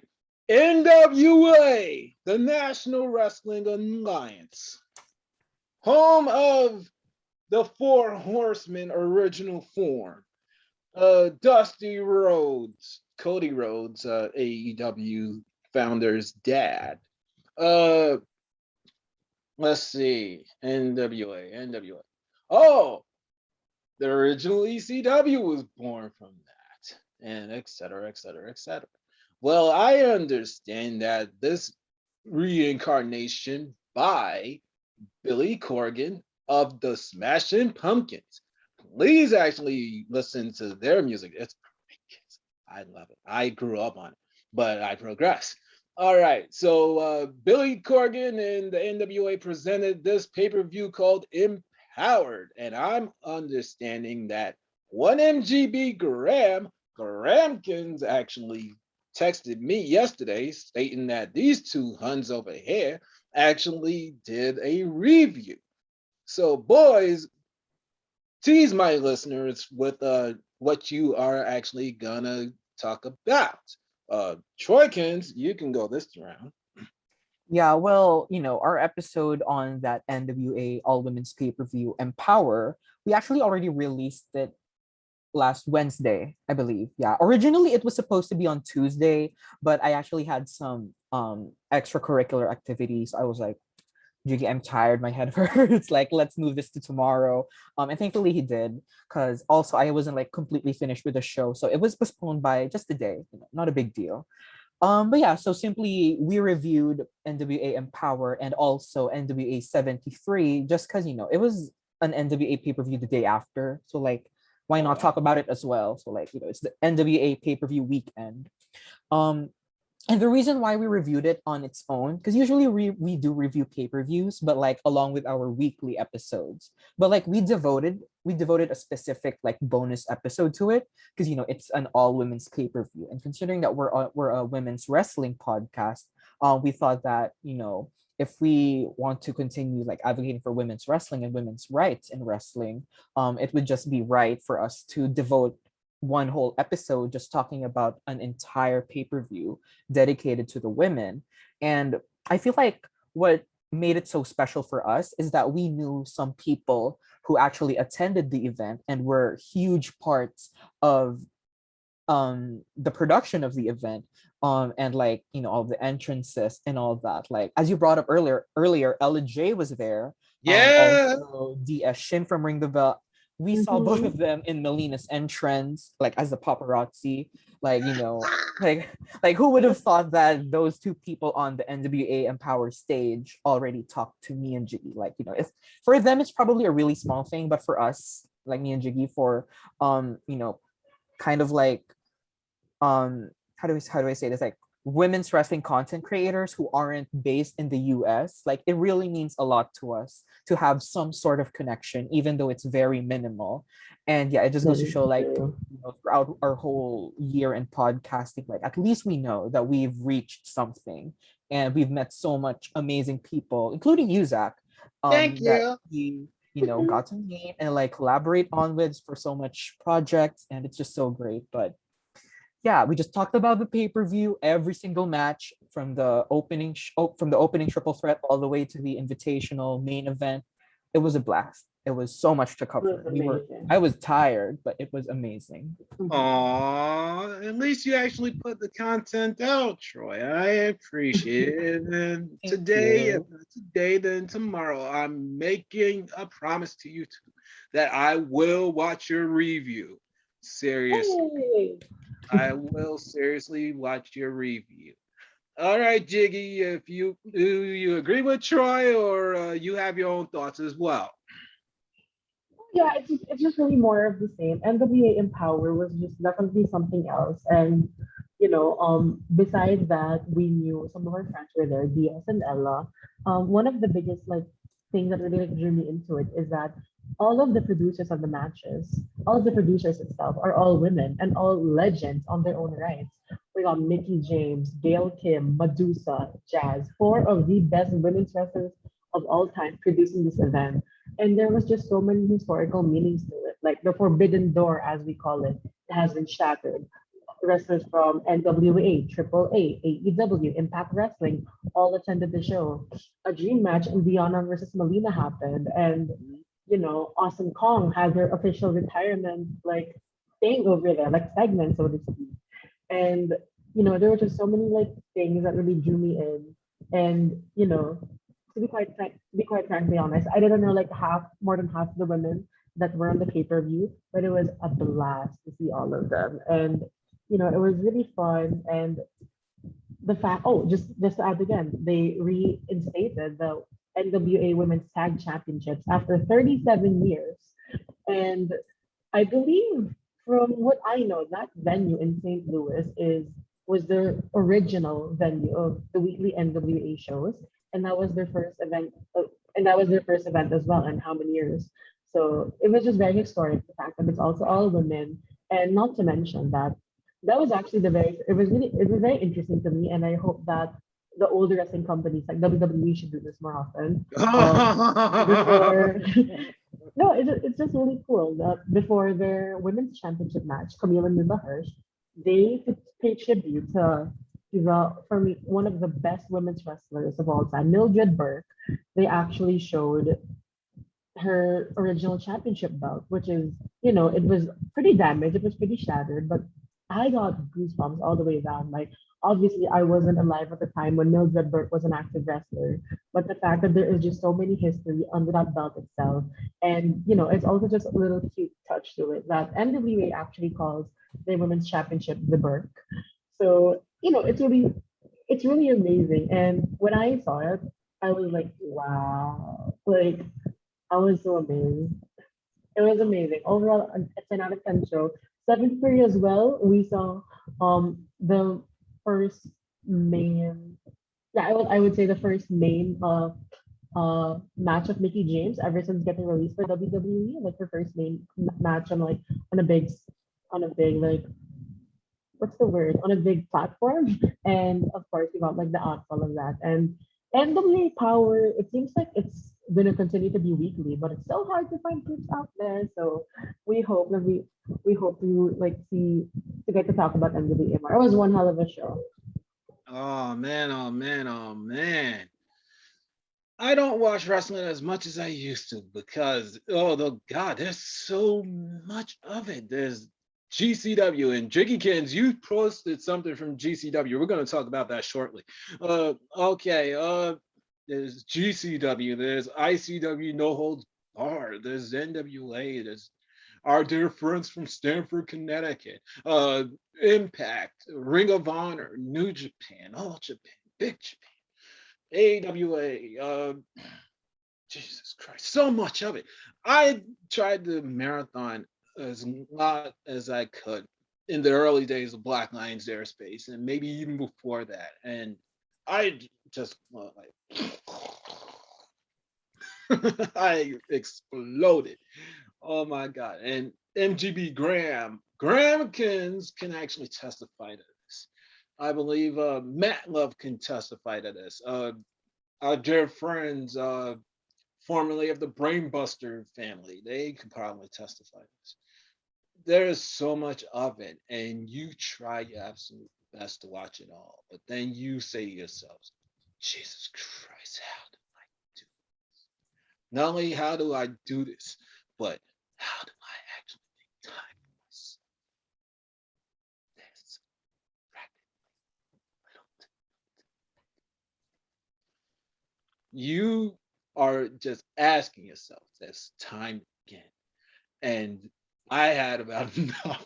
NWA, the National Wrestling Alliance, home of the Four Horsemen original form. Dusty Rhodes, Cody Rhodes, AEW founder's dad. Uh, let's see, NWA. Oh, the original ECW was born from that, and et cetera, et cetera, et cetera. Well, I understand that this reincarnation by Billy Corgan of the Smashing Pumpkins. Please actually listen to their music. It's great. I love it. I grew up on it, but I progress. All right. So Billy Corgan and the NWA presented this pay-per-view called Empowered. And I'm understanding that one MGB Gramkins actually texted me yesterday stating that these two Huns over here actually did a review. So, boys, tease my listeners with what you are actually gonna talk about. Troykins, you can go this round. Yeah, well, our episode on that NWA All Women's pay-per-view Empower, we actually already released it last Wednesday, I believe. Yeah. Originally it was supposed to be on Tuesday, but I actually had some extracurricular activities. I was like, Jiggy, I'm tired, my head hurts. Like, let's move this to tomorrow. And thankfully he did, because also I wasn't like completely finished with the show. So it was postponed by just a day, not a big deal. But yeah, so simply we reviewed NWA Empower and also NWA 73 just because it was an NWA pay-per-view the day after. So like why Oh not wow. talk about it as well? So like, it's the NWA pay-per-view weekend. Um and the reason why we reviewed it on its own, because usually we do review pay-per-views, but like along with our weekly episodes. But like we devoted a specific like bonus episode to it because it's an all women's pay-per-view. And considering that we're a women's wrestling podcast, we thought that if we want to continue like advocating for women's wrestling and women's rights in wrestling, it would just be right for us to devote one whole episode just talking about an entire pay-per-view dedicated to the women. And I feel like what made it so special for us is that we knew some people who actually attended the event and were huge parts of the production of the event, and like all the entrances and all that. Like as you brought up earlier, Ella J was there. Yeah. Also DS Shin from Ring the Bell. We saw both Mhm. of them in Melina's entrance, like as the paparazzi. Like like who would have thought that those two people on the NWA Empower stage already talked to me and Jiggy? Like if for them it's probably a really small thing, but for us, like me and Jiggy, for kind of like how do I say this, like women's wrestling content creators who aren't based in the US, like it really means a lot to us to have some sort of connection even though it's very minimal. And yeah, it just That goes to is show like true. throughout our whole year in podcasting, like at least we know that we've reached something and we've met so much amazing people, including you, Zach, Thank that you. we got to meet and like collaborate on with for so much projects, and it's just so great. But yeah, we just talked about the pay-per-view, every single match from the opening triple threat all the way to the invitational main event. It was a blast. It was so much to It was cover. amazing. I was tired, but it was amazing. Mhm. Aw, at least you actually put the content out, Troy. I appreciate it. And Thank today, if you. not today, then tomorrow, I'm making a promise to you two that I will watch your review. Seriously. Hey. I will seriously watch your review. All right, Jiggy, if you do you agree with Troy or you have your own thoughts as well? yeah, it's just really more of the same. NWA Empower was just definitely something else. And besides that, we knew some of our friends were there, DS and Ella. One of the biggest like things that really like, drew me into it is that all of the producers of the matches, all of the producers itself are all women and all legends on their own rights. We got Mickey James, Gail Kim, Medusa, Jazz, four of the best women's wrestlers of all time producing this event. And there was just so many historical meanings to it. Like the forbidden door, as we call it, has been shattered. Wrestlers from NWA, AAA, AEW, Impact Wrestling all attended the show. A dream match in Diana versus Melina happened, and Awesome Kong had their official retirement like thing over there, like segment, so to speak. And there were just so many like things that really drew me in. And to be quite frankly honest, I didn't know like more than half of the women that were on the pay-per-view, but it was a blast to see all of them. And it was really fun. And the fact, oh, just to add again, they reinstated the NWA Women's Tag Championships after 37 years. And I believe from what I know, that venue in St. Louis was their original venue of the weekly NWA shows, and that was their first event, as well. And how many years? So it was just very historic. The fact that it's also all women, and not to mention that that was actually it was very interesting to me, and I hope that the older wrestling companies like WWE should do this more often. Before No, it's just really cool that before their women's championship match, Camille and Linda Hirsch, they could pay tribute to for me, one of the best women's wrestlers of all time, Mildred Burke. They actually showed her original championship belt, which is, it was pretty damaged, it was pretty shattered, but I got goosebumps all the way down. Like, obviously, I wasn't alive at the time when Mildred Burke was an active wrestler, but the fact that there is just so many history under that belt itself, and it's also just a little cute touch to it that NWA actually calls the women's championship the Burke. So, it's really amazing. And when I saw it, I was like, wow, like I was so amazed. It was amazing. Overall, a 10 out of 10 show. 7th period as well. We saw the first main, yeah, I would say the first main match of Mickey James ever since getting released by WWE. Like her first main match on like on a big like what's the word, on a big platform. And of course we got like the outfall of that. And NWA Power, it seems like it's gonna continue to be weekly, but it's so hard to find clips out there. So we hope that we hope to like see to get to talk about NWA more. It was one hell of a show. Oh man, oh man, oh man. I don't watch wrestling as much as I used to because the God, there's so much of it. There's GCW and Jiggykins. You posted something from GCW. We're going to talk about that shortly. Okay. There's GCW. There's ICW. No Holds Barred. There's NWA. There's our dear friends from Stamford, Connecticut. Impact, Ring of Honor, New Japan, All Japan, Big Japan. AWA, Jesus Christ, so much of it. I tried to marathon as lot as I could in the early days of Black Lions Airspace, and maybe even before that. And I just like I exploded. Oh my God! And MGB Grahamkins can actually testify to this. I believe Matt Love can testify to this. Our dear friends, formerly of the Brainbuster family, they could probably testify to this. There is so much of it, and you try your absolute best to watch it all, but then you say to yourselves, Jesus Christ, how do I do this? Not only how do I do this, but how do I actually make time for myself? That's you are just asking yourself this time again. And I had about enough.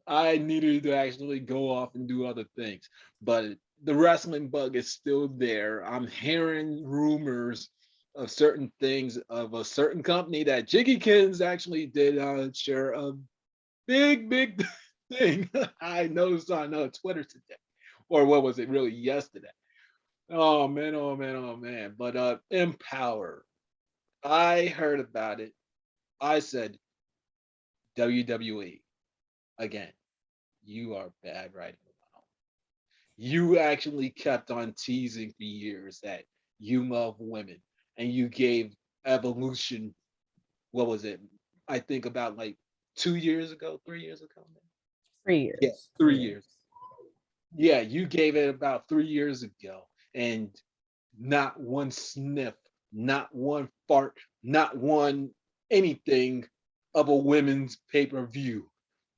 I needed to actually go off and do other things. But the wrestling bug is still there. I'm hearing rumors of certain things of a certain company that Jiggykins actually did share a big thing. I noticed on Twitter today, or what was it really yesterday? Oh man, oh man, oh man. But Empower. I heard about it. I said WWE again. You are bad writing about. You actually kept on teasing for years that you love women, and you gave Evolution. What was it? I think about like 2 years ago, 3 years ago. Three Yeah, years. 3 years. Yeah, you gave it about 3 years ago, and not one sniff, not one fart, not one anything of a women's pay per view.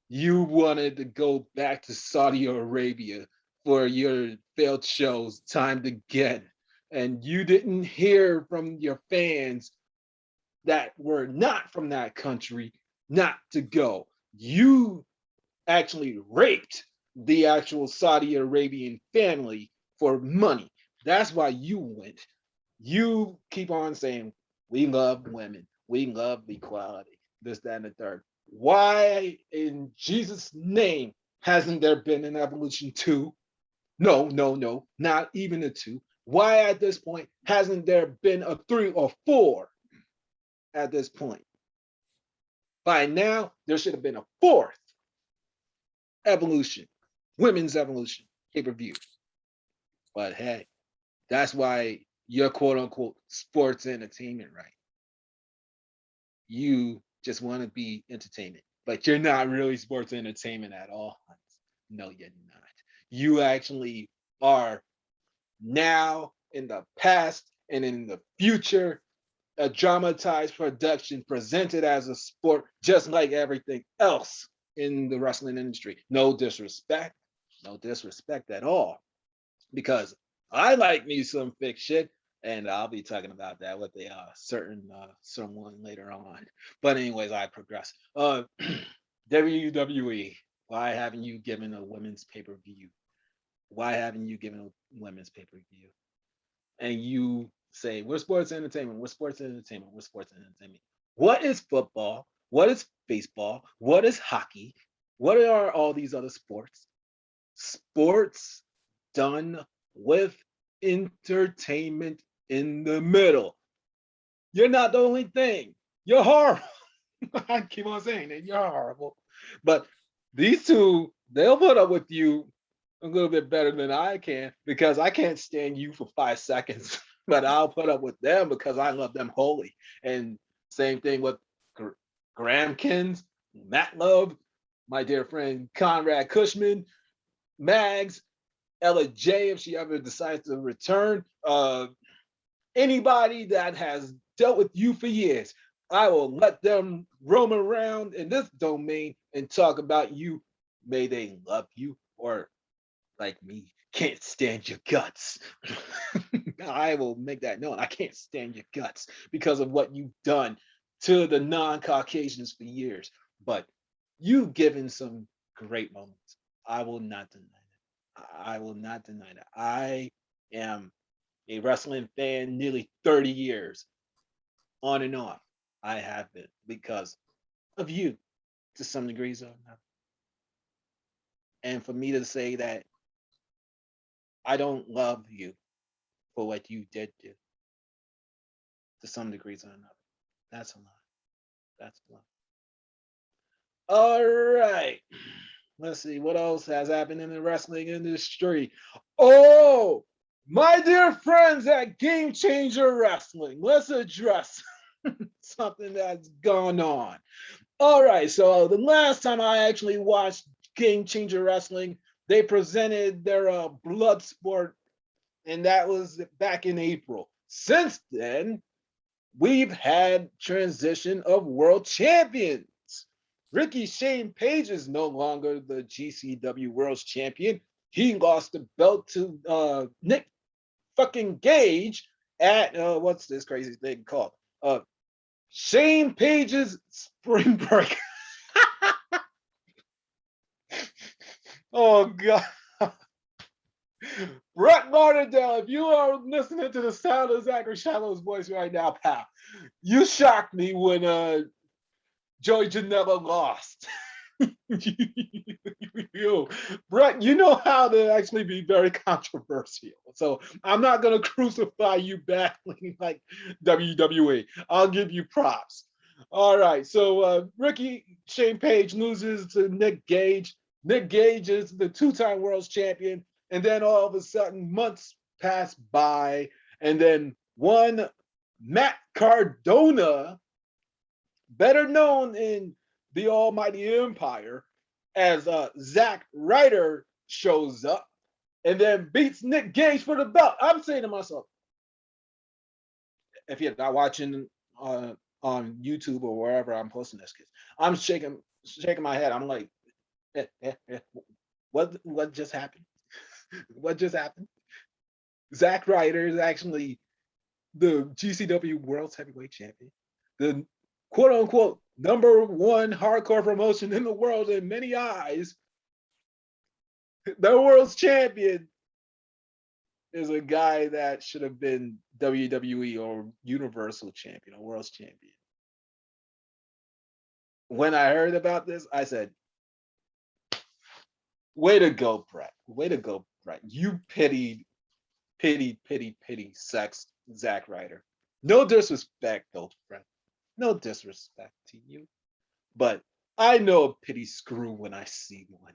You wanted to go back to Saudi Arabia for your failed shows timed again. And you didn't hear from your fans that were not from that country not to go. You actually raped the actual Saudi Arabian family for money. That's why you went. You keep on saying, we love women, we love equality, this, that, and the third. Why in Jesus' name hasn't there been an evolution two? No, no, no, not even a two. Why at this point hasn't there been a three or four at this point? By now, there should have been a fourth evolution, women's evolution pay-per-view. But hey, that's why you're quote unquote sports entertainment, right? You just want to be entertainment, but you're not really sports entertainment at all. No, you're not. You actually are now, in the past, and in the future, a dramatized production presented as a sport, just like everything else in the wrestling industry. No disrespect at all, because I like me some fiction, and I'll be talking about that with a certain someone later on. But anyways, I progress. WWE, why haven't you given a women's pay per view? Why haven't you given a women's pay per view? And you say we're sports entertainment, we're sports entertainment, we're sports entertainment. What is football? What is baseball? What is hockey? What are all these other sports? Sports done with entertainment in the middle. You're not the only thing. You're horrible. I keep on saying that you're horrible. But these two, they'll put up with you a little bit better than I can, because I can't stand you for 5 seconds. But I'll put up with them because I love them wholly. And same thing with Gramkins, Matt Love, my dear friend Conrad Cushman, Mags, Ella J, if she ever decides to return. Anybody that has dealt with you for years, I will let them roam around in this domain and talk about you. May they love you, or like me, can't stand your guts. I will make that known. I can't stand your guts because of what you've done to the non-Caucasians for years. But you've given some great moments. I will not deny that. I will not deny that. I am a wrestling fan nearly 30 years on and off. I have been because of you to some degrees or another. And for me to say that I don't love you for what you did do to some degrees or another, that's a lie. That's a lie. All right. Let's see what else has happened in the wrestling industry. Oh, my dear friends at Game Changer Wrestling, let's address something that's gone on. All right, so the last time I actually watched Game Changer Wrestling, they presented their blood sport, and that was back in April. Since then, we've had transition of world champions. Ricky Shane Page is no longer the GCW World Champion. He lost the belt to Nick fucking Gage at what's this crazy thing called? Shane Page's spring break. Oh god. Brett Lauderdale, if you are listening to the sound of Zachary Shillow's voice right now, pal, you shocked me when Joey Janela lost. Brett, you know how to actually be very controversial. So I'm not going to crucify you badly like WWE. I'll give you props. All right. So Ricky Shane Page loses to Nick Gage. Nick Gage is the two-time world champion. And then all of a sudden, months pass by. And then one Matt Cardona, better known in the Almighty Empire as Zack Ryder, shows up and then beats Nick Gage for the belt. I'm saying to myself, if you're not watching on YouTube or wherever I'm posting this, I'm shaking my head. I'm like, what just happened? What just happened? Zack Ryder is actually the GCW World Heavyweight Champion, the quote unquote #1 hardcore promotion in the world in many eyes. The world's champion is a guy that should have been WWE or Universal Champion or World's Champion. When I heard about this, I said, way to go, Brett. Way to go, Brett. You pity sex Zack Ryder. No disrespect, though, Brett. No disrespect to you. But I know a pity screw when I see one.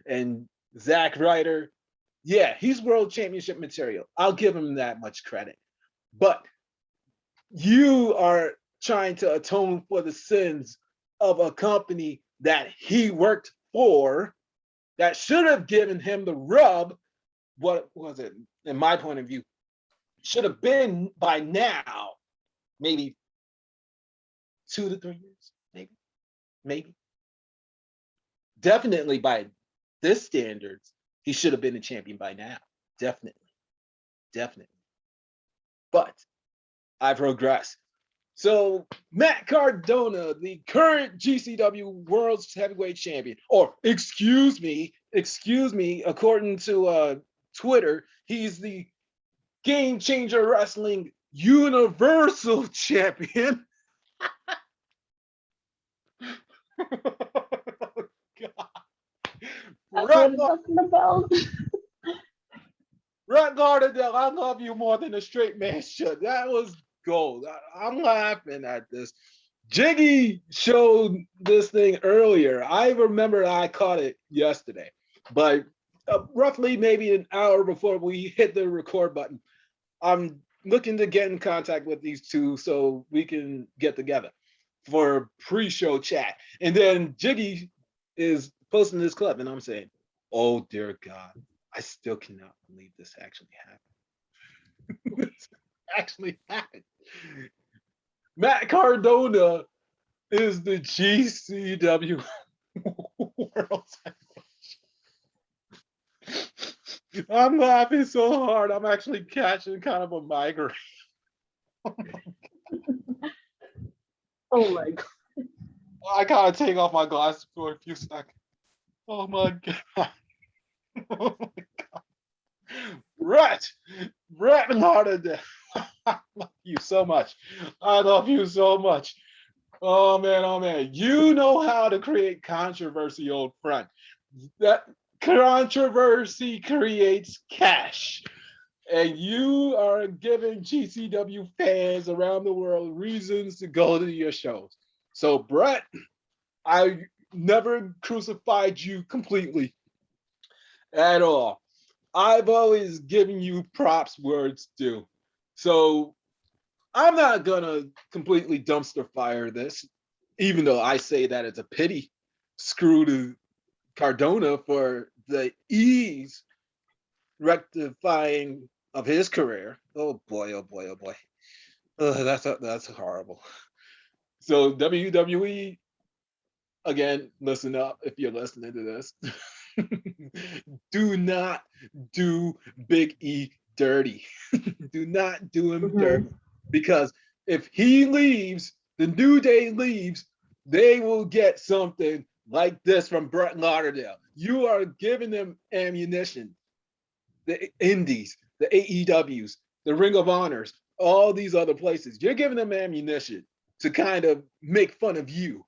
And Zack Ryder, yeah, he's world championship material. I'll give him that much credit. But you are trying to atone for the sins of a company that he worked for, that should have given him the rub. What was it, in my point of view, should have been by now, maybe 2 to 3 years, maybe. Definitely by this standards, he should have been a champion by now. Definitely. But I progress. So Matt Cardona, the current GCW World Heavyweight Champion, or excuse me, according to Twitter, he's the Game Changer Wrestling Universal Champion. That's what it's talking about. Brett Lauderdale, I love you more than a straight man should. That was gold. I'm laughing at this. Jiggy showed this thing earlier. I remember I caught it yesterday, but roughly maybe an hour before we hit the record button, I'm looking to get in contact with these two so we can get together for pre-show chat. And then Jiggy is posting this clip, and I'm saying, oh dear God, I still cannot believe this actually happened. This actually happened. Matt Cardona is the GCW World Heavyweight. I'm laughing so hard, I'm actually catching kind of a migraine. Oh my God. I gotta take off my glasses for a few seconds. Oh my God. Oh my God. Brett Lauderdale. I love you so much. I love you so much. Oh man. You know how to create controversy, old friend. That controversy creates cash. And you are giving GCW fans around the world reasons to go to your shows. So, Brett, I never crucified you completely at all. I've always given you props where it's due. So I'm not gonna completely dumpster fire this, even though I say that it's a pity screw to Cardona for the ease rectifying of his career. Oh boy. That's horrible. So WWE, again, listen up if you're listening to this. Do not do Big E dirty. Do not do him dirty. Because if he leaves, the New Day leaves, they will get something like this from Brett Lauderdale. You are giving them ammunition. the Indies, the AEWs, the Ring of Honors, all these other places. You're giving them ammunition to kind of make fun of you.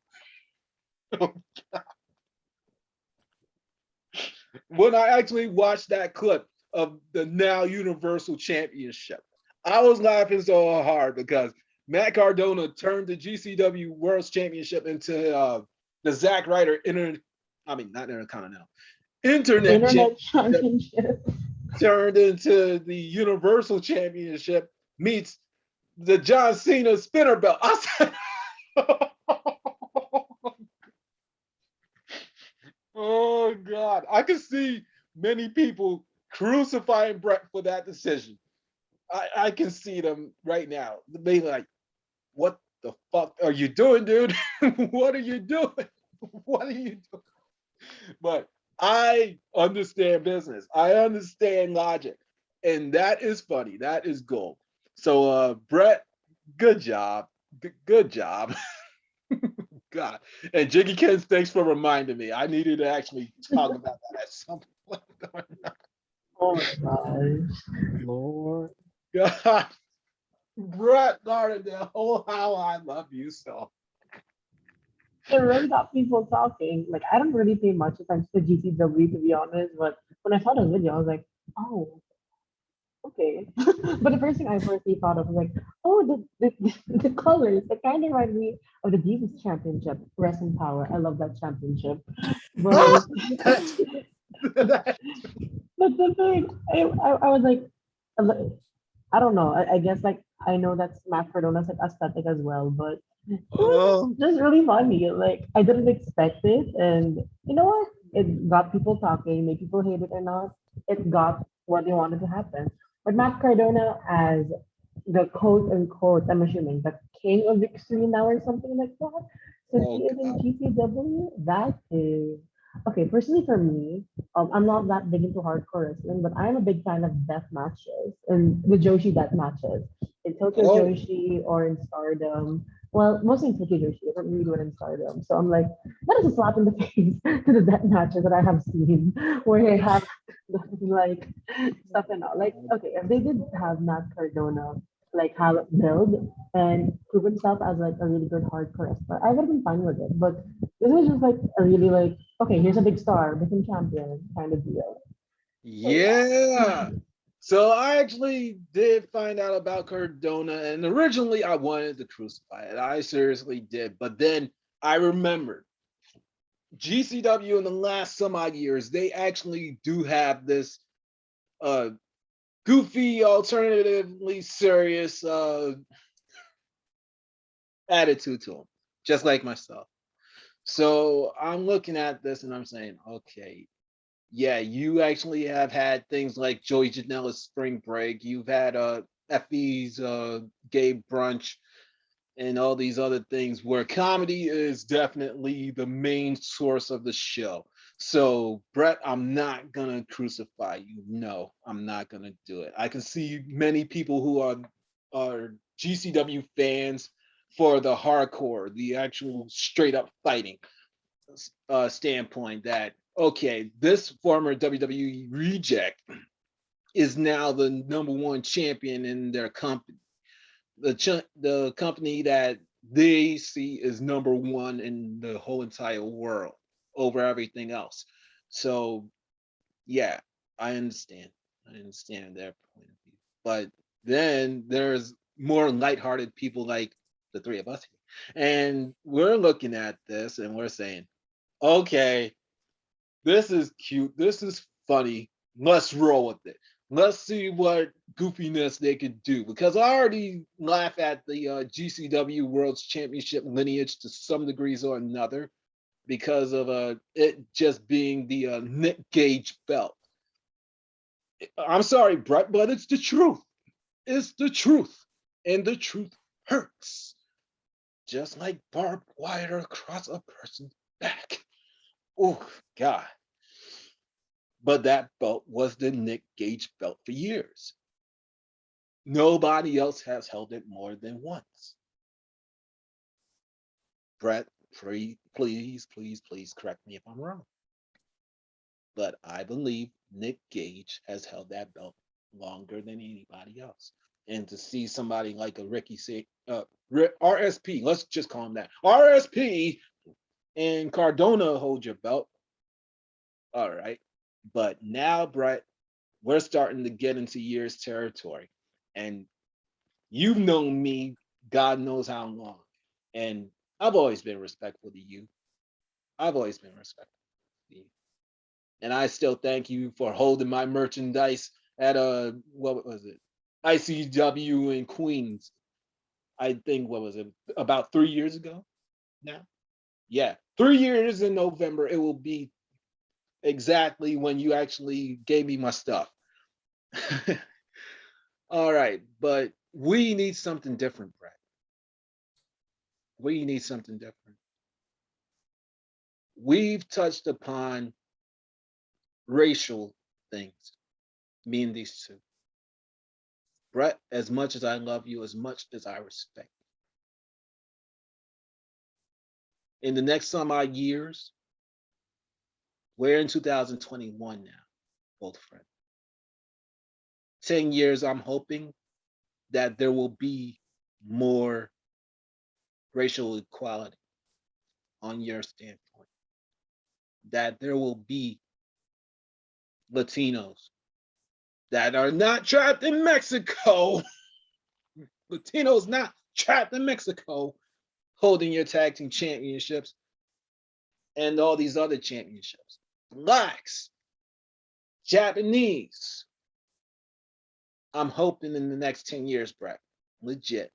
When I actually watched that clip of the now Universal Championship, I was laughing so hard because Matt Cardona turned the GCW World Championship into the Zack Ryder not Intercontinental, Internet Internet Championship championship. turned into the Universal Championship meets the John Cena spinner belt. I said, oh God, I can see many people crucifying Brett for that decision. I can see them right now. They like, what the fuck are you doing, dude? What are you doing? What are you doing? But I understand business. I understand logic. And that is funny. That is gold. So Brett, good job. Good job. God. And Jiggykins, thanks for reminding me. I needed to actually talk about that at some point. Oh my gosh. Lord. God. Brett Gardendale, oh how I love you so. It really got people talking. Like I don't really pay much attention to GCW to be honest, but when I saw the video, I was like, oh, okay. But the first thing I firstly thought of was like, oh, the colors. It kind of reminded me of the Divas Championship, Wrestling Power. I love that championship. But but the thing, I was like, I don't know. I guess like I know that's Matt Cardona's like aesthetic as well, but it was Oh, just really funny. Like I didn't expect it, and you know what? It got people talking. Maybe people hate it or not. It got what they wanted to happen. But Matt Cardona as the quote unquote, I'm assuming the king of extreme now or something like that, since oh he is in God. GCW, that is okay. Personally, for me, I'm not that big into hardcore wrestling, but I'm a big fan of death matches and the Joshi death matches in Tokyo Oh, Joshi or in Stardom. Well, mostly in Tokyo Joshi. I don't really do it in Stardom. So I'm like, that is a slap in the face to the death matches that I have seen, where they have like stuff and all. Like, okay, if they did have Matt Cardona like have it build and prove himself as like a really good hardcore wrestler, I would have been fine with it. But this was just like a really like, okay, here's a big star, become champion kind of deal. So yeah. yeah. So I actually did find out about Cardona, and originally I wanted to crucify it. I seriously did, but then I remembered GCW in the last some odd years, they actually do have this uh goofy, alternatively serious attitude to them, just like myself. So I'm looking at this and I'm saying, okay, yeah, you actually have had things like Joey Janela's Spring Break. You've had Effie's Gay Brunch and all these other things where comedy is definitely the main source of the show. So, Brett, I'm not gonna crucify you. No, I'm not gonna do it. I can see many people who are GCW fans for the hardcore, the actual straight up fighting standpoint that okay, this former WWE reject is now the number one champion in their company, the company that they see is number one in the whole entire world over everything else. So yeah, I understand. I understand their point of view. But then there's more lighthearted people like the three of us here. And we're looking at this and we're saying, okay, this is cute. This is funny. Let's roll with it. Let's see what goofiness they could do. Because I already laugh at the GCW World Championship lineage to some degrees or another because of it just being the Nick Gage belt. I'm sorry, Brett, but it's the truth. It's the truth. And the truth hurts. Just like barbed wire across a person's back. Oh, God. But that belt was the Nick Gage belt for years. Nobody else has held it more than once. Brett, please, please, please, please correct me if I'm wrong. but I believe Nick Gage has held that belt longer than anybody else. And to see somebody like a Ricky say, RSP, let's just call him that, RSP and Cardona hold your belt. All right. But now, Brett, we're starting to get into years territory. And you've known me, God knows how long. And I've always been respectful to you. I've always been respectful to you. And I still thank you for holding my merchandise at what was it? ICW in Queens. I think what was it? About 3 years ago now? Yeah. 3 years in November. It will be exactly when you actually gave me my stuff. All right, but we need something different, Brett. We need something different. We've touched upon racial things, me and these two. Brett, as much as I love you, as much as I respect you, in the next some odd years, we're in 2021 now, old friend. 10 years, I'm hoping that there will be more racial equality on your standpoint, that there will be Latinos that are not trapped in Mexico, Latinos not trapped in Mexico, holding your tag team championships and all these other championships. Blacks, Japanese. I'm hoping in the next 10 years, Brett, legit,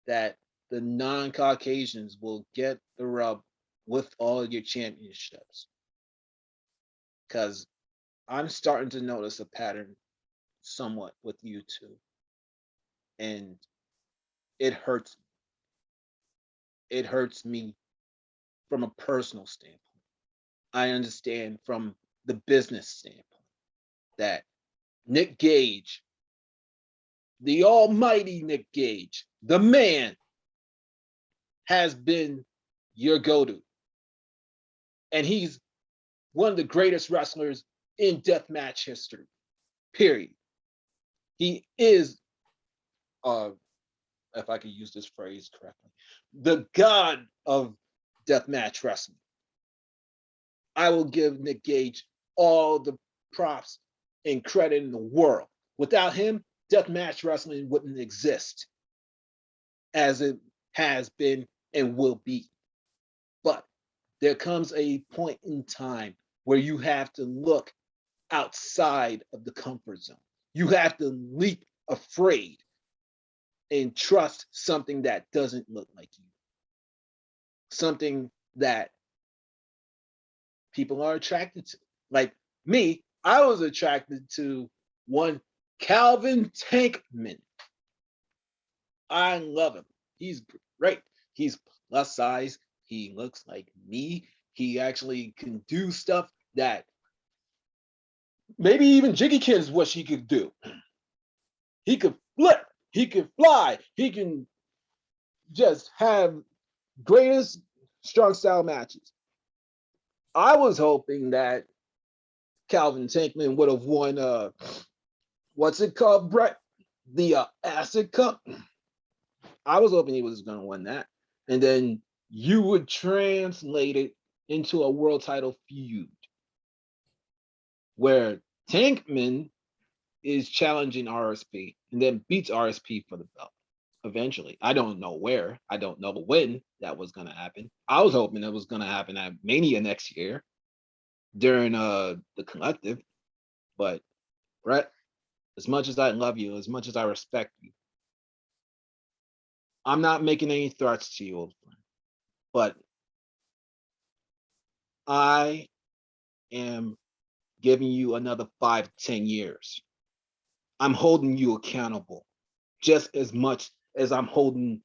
that the non-Caucasians will get the rub with all your championships. Because I'm starting to notice a pattern somewhat with you two. And it hurts me. It hurts me from a personal standpoint. I understand from the business standpoint that Nick Gage, the almighty Nick Gage, the man, has been your go-to. And he's one of the greatest wrestlers in deathmatch history, period. He is, if I could use this phrase correctly, the god of deathmatch wrestling. I will give Nick Gage all the props and credit in the world. Without him, deathmatch wrestling wouldn't exist as it has been and will be. But there comes a point in time where you have to look outside of the comfort zone. You have to leap afraid and trust something that doesn't look like you, something that people are attracted to. Like me, I was attracted to one Calvin Tankman. I love him. He's great. He's plus size. He looks like me. He actually can do stuff that maybe even Jiggykins what she could do. He could flip. He could fly. He can just have greatest strong style matches. I was hoping that Calvin Tankman would have won what's it called, Brett? The Acid Cup. I was hoping he was going to win that. And then you would translate it into a world title feud where Tankman is challenging RSP and then beats RSP for the belt eventually. I don't know where. I don't know when that was going to happen. I was hoping it was going to happen at Mania next year during the collective. But Brett, as much as I love you, as much as I respect you, I'm not making any threats to you, old friend. But I am giving you another 5-10 years. I'm holding you accountable just as much as I'm holding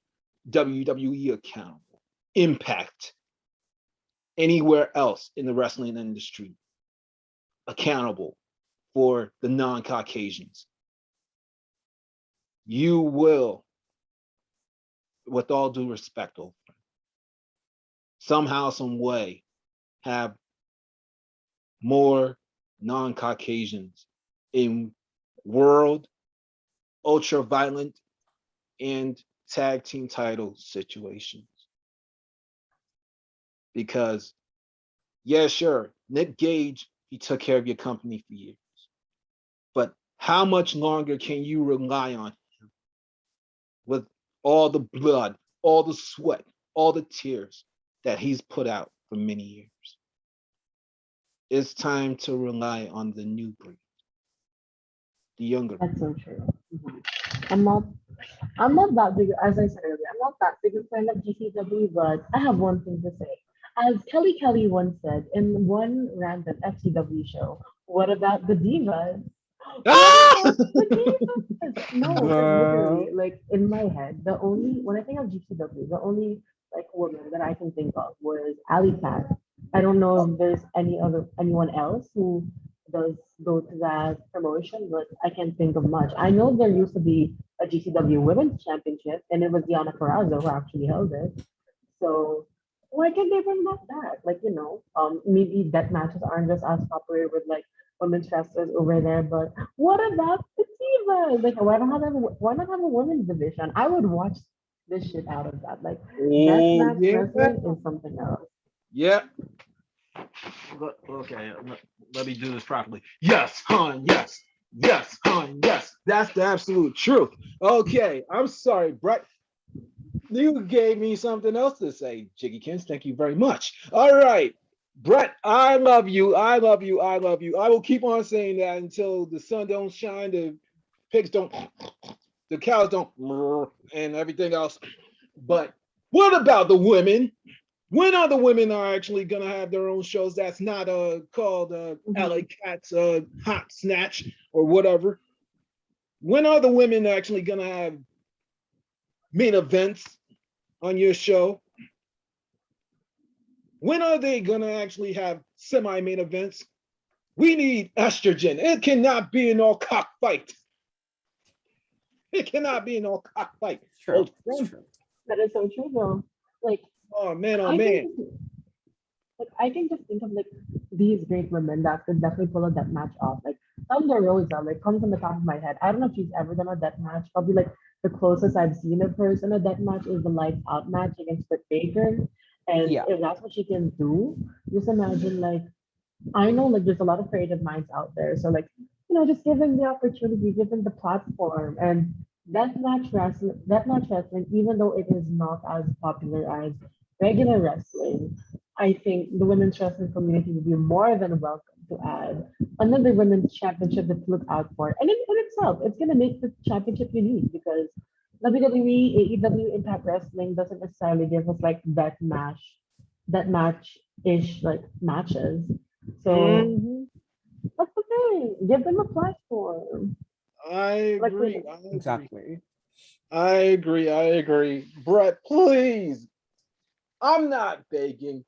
WWE accountable. Impact, anywhere else in the wrestling industry, accountable for the non-Caucasians. You will, with all due respect, old friend, somehow, some way, have more non-Caucasians in world ultra violent and tag team title situations. Because, yeah, sure, Nick Gage, he took care of your company for years. But how much longer can you rely on him with all the blood, all the sweat, all the tears that he's put out for many years? It's time to rely on the new breed, the younger breed. That's so true. Mhm. I'm not I'm not that big, as I said earlier, I'm not that big a fan of GCW, but I have one thing to say. As Kelly once said in one random FCW show, what about the divas? What Ah! about the divas? No, because literally, Girl. like in my head, when I think of GCW, the only like woman that I can think of was Ali Cat. I don't know if there's anyone else who does go to that promotion, but I can't think of much. I know there used to be a GCW Women's Championship, and it was Diana Carrazzo who actually held it. So why can't they bring that back? Like, maybe death matches aren't just as popular with like women's wrestlers over there, but what about the divas? Like, why not have a women's division? I would watch this shit out of that. Like, death Oh match yeah, wrestling is something else. yeah. Okay, let me do this properly. Yes, hon. Yes, yes, hon. Yes, that's the absolute truth. Okay, I'm sorry, Brett. You gave me something else to say, Jiggykins. Thank you very much. All right, Brett. I love you. I love you. I love you. I will keep on saying that until the sun don't shine, the pigs don't, the cows don't, and everything else. But what about the women? When are the women are actually gonna have their own shows that's not called LA Mhm. Cats Hot Snatch or whatever? When are the women actually gonna have main events on your show? When are they gonna actually have semi-main events? We need estrogen. It cannot be an all cockfight. It cannot be an all cockfight. It's true. Old It's friend. true. That is so true, though. Like, Oh man, oh I man. can I can just think of like these great women that could definitely pull a death match off. Like Thunder Rosa, like comes on the top of my head. I don't know if she's ever done a death match. Probably like the closest I've seen of her in a death match is the lights out match against Britt Baker. And Yeah. if that's what she can do, just imagine like I know like there's a lot of creative minds out there. So like, just give them the opportunity, give them the platform. And that match wrestling, even though it is not as popular as regular wrestling, I think the women's wrestling community would be more than welcome to add another women's championship to look out for. And in itself, it's gonna make the championship unique because WWE, AEW, Impact Wrestling doesn't necessarily give us like that match-ish like matches. So Mhm. that's the thing. Give them a platform. I Like with agree. I agree. Exactly. I agree. I agree. Brett, please. I'm not begging.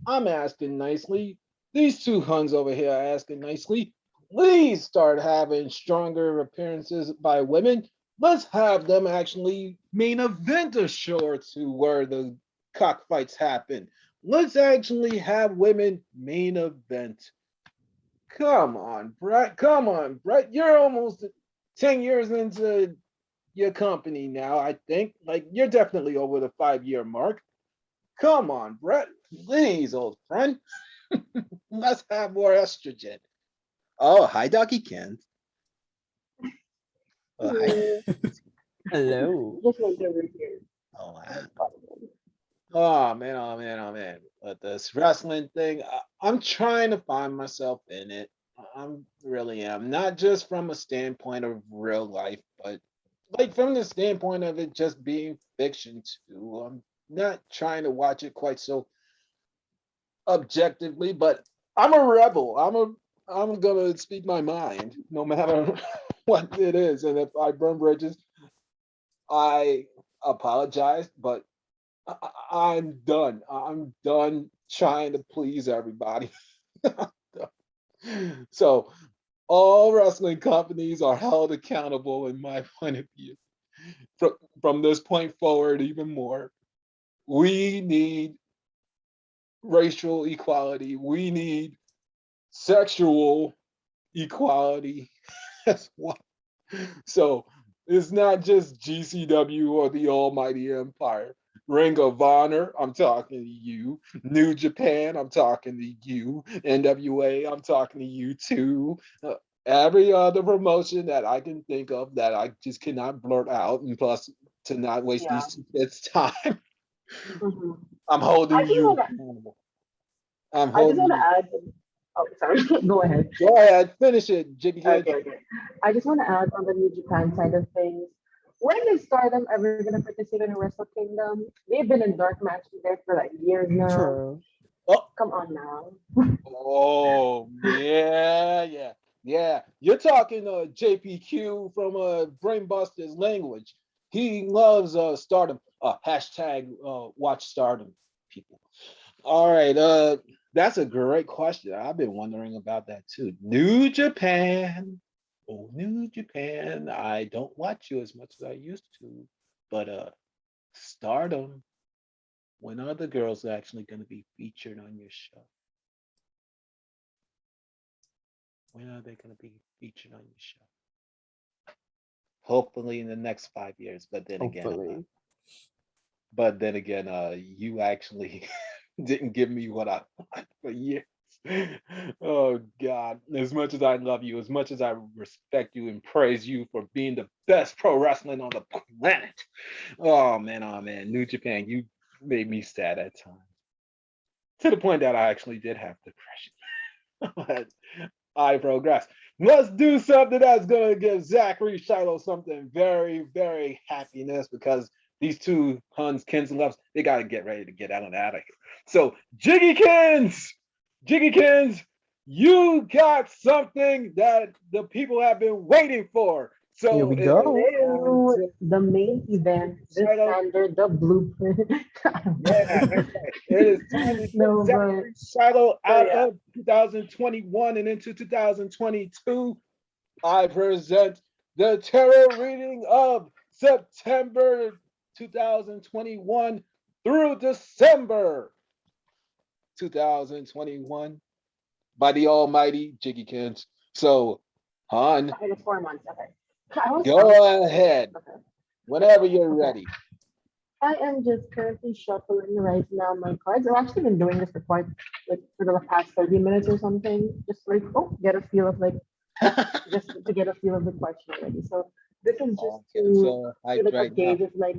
I'm asking nicely. These two Huns over here are asking nicely. Please start having stronger appearances by women. Let's have them actually main event a show or two where the cockfights happen. Let's actually have women main event. Come on, Brett. Come on, Brett. You're almost 10 years into your company now, I think. Like, you're definitely over the 5 year mark. Come on, Brett. Please, old friend. Let's have more estrogen. Oh, hi, Jiggykins. Oh, hi. yeah, Hello. just like over here. Oh, wow. Oh, man. Oh, man. Oh, man. But this wrestling thing, I'm trying to find myself in it. I'm really am. Not just from a standpoint of real life, but like from the standpoint of it just being fiction too. I'm not trying to watch it quite so objectively, but I'm a rebel. I'm gonna speak my mind no matter what it is. And if I burn bridges, I apologize, but I'm done. I'm done trying to please everybody. So all wrestling companies are held accountable in my point of view. From, from this point forward, even more. We need racial equality. We need sexual equality as well. So it's not just GCW or the Almighty Empire. Ring of Honor, I'm talking to you. New Japan, I'm talking to you. NWA, I'm talking to you too. Every other promotion that I can think of that I just cannot blurt out, and plus to not waste Yeah. these it's time. Hmm. I'm I holding just you wanna accountable. I'm I just holding wanna you. add. Oh, sorry. Go ahead. Go ahead, finish it, Jiggy Kid. Okay, okay. I just want to add on the New Japan side of things. When is Stardom ever going to participate in Wrestle Kingdom? They've been in dark matches there for like years now. True. Oh, Come on now. oh, yeah, yeah, yeah. You're talking JPQ from Brainbusters language. He loves Stardom. Hashtag watch Stardom, people. All right, that's a great question. I've been wondering about that too. New Japan. Oh, New Japan. I don't watch you as much as I used to, but Stardom. When are the girls actually going to be featured on your show? When are they going to be featured on your show? Hopefully in the next 5 years. Hopefully. But then again, you actually didn't give me what I want for years. Oh God! As much as I love you, as much as I respect you and praise you for being the best pro wrestling on the planet. Oh man, New Japan, you made me sad at times to the point that I actually did have depression. But I progress. Let's do something that's gonna give Zachary Shiloh something very, very happiness because these two Huns, Kins, and Loves, they gotta get ready to get out of here. So, Jiggykins, Jiggykins, you got something that the people have been waiting for. Here So we it is go. time Hello, to the main event, the Shiloh. standard, the blueprint. Yeah, that's right. It is time to get No, but Zachary Shiloh but out yeah, of 2021 and into 2022. I present the tarot reading of September 2021 through December 2021 by the almighty Jiggykins. So, Han, okay, it's 4 months. Okay, I was go ahead okay. whenever you're Okay. ready. I am just currently shuffling right now my cards. I've actually been doing this for quite like for the past 30 minutes or something. Just like get a feel of like just to get a feel of the question already. So this is just Oh, I'm getting to so see hyped like a right now. gauge of like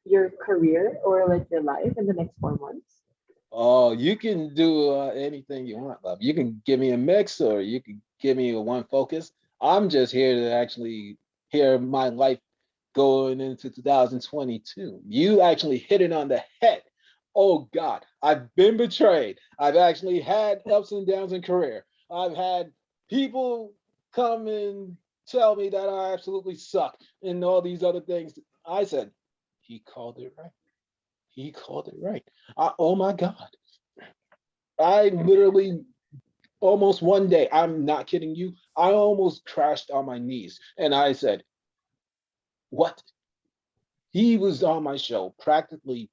your career or like your life in the next 4 months. Oh, you can do anything you want, love. You can give me a mix or you can give me a one focus. I'm just here to actually hear my life going into 2022. You actually hit it on the head. Oh God, I've been betrayed. I've actually had ups and downs in career. I've had people come and tell me that I absolutely suck and all these other things. I said, he called it right. He called it right. Oh my God. I literally almost one day, I'm not kidding you, I almost crashed on my knees and I said, what? He was on my show practically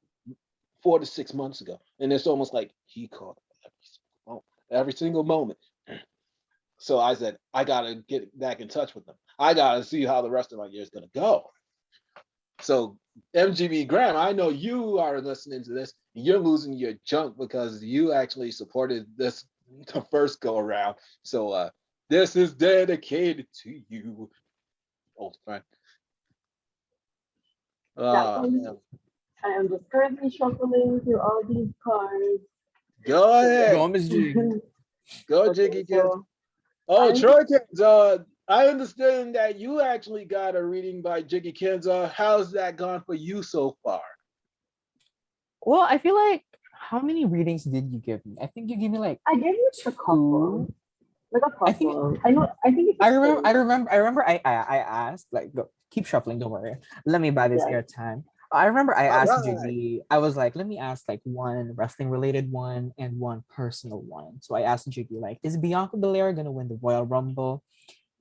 4 to 6 months ago. And it's almost like he called every single moment. So I said, I gotta get back in touch with them. I gotta see how the rest of my year is gonna go. So MGB Graham, I know you are listening to this. And you're losing your junk because you actually supported this the first go around. So this is dedicated to you, old friend. Yeah, Man. I am just currently shuffling through all these cards. Go So ahead. Go, Miss G. Go okay, Jiggy Kids. so Oh, I Troy Kids, I understand that you actually got a reading by Jiggy Kids. How's that gone for you so far? Well, I feel like how many readings did you give me? I think you gave me like I gave you a couple, two. like a I think couple. I know. I think it's I a remember. I four. remember. I remember. I asked like, go, keep shuffling. Don't worry. Let me buy this Yeah. airtime. I remember I All asked right. Jiggy. I was like, let me ask like one wrestling related one and one personal one. So I asked Jiggy like, is Bianca Belair gonna win the Royal Rumble?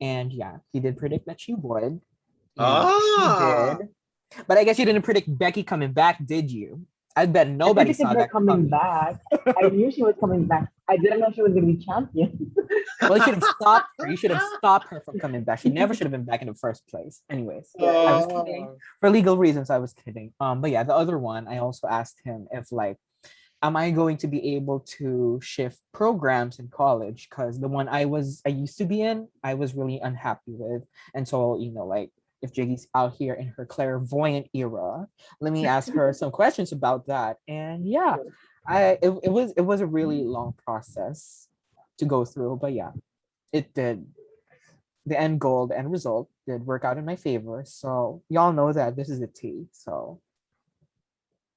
And yeah, he did predict that she would, and she Ah, did. But I guess you didn't predict Becky coming back, did you? I bet I nobody predicted saw her that coming coming. back. I knew she was coming back. I didn't know she was going to be champion. Well, you should have stopped her. You should have stopped her from coming back. She never should have been back in the first place. Anyways, Yeah. I was kidding. For legal reasons, I was kidding. But yeah, the other one, I also asked him if like, am I going to be able to shift programs in college? Because the one I used to be in, I was really unhappy with. And so, like if Jiggy's out here in her clairvoyant era, let me ask her some questions about that. And yeah, it was a really long process to go through, but yeah, it did. The end goal, the end result did work out in my favor. So y'all know that this is the tea. So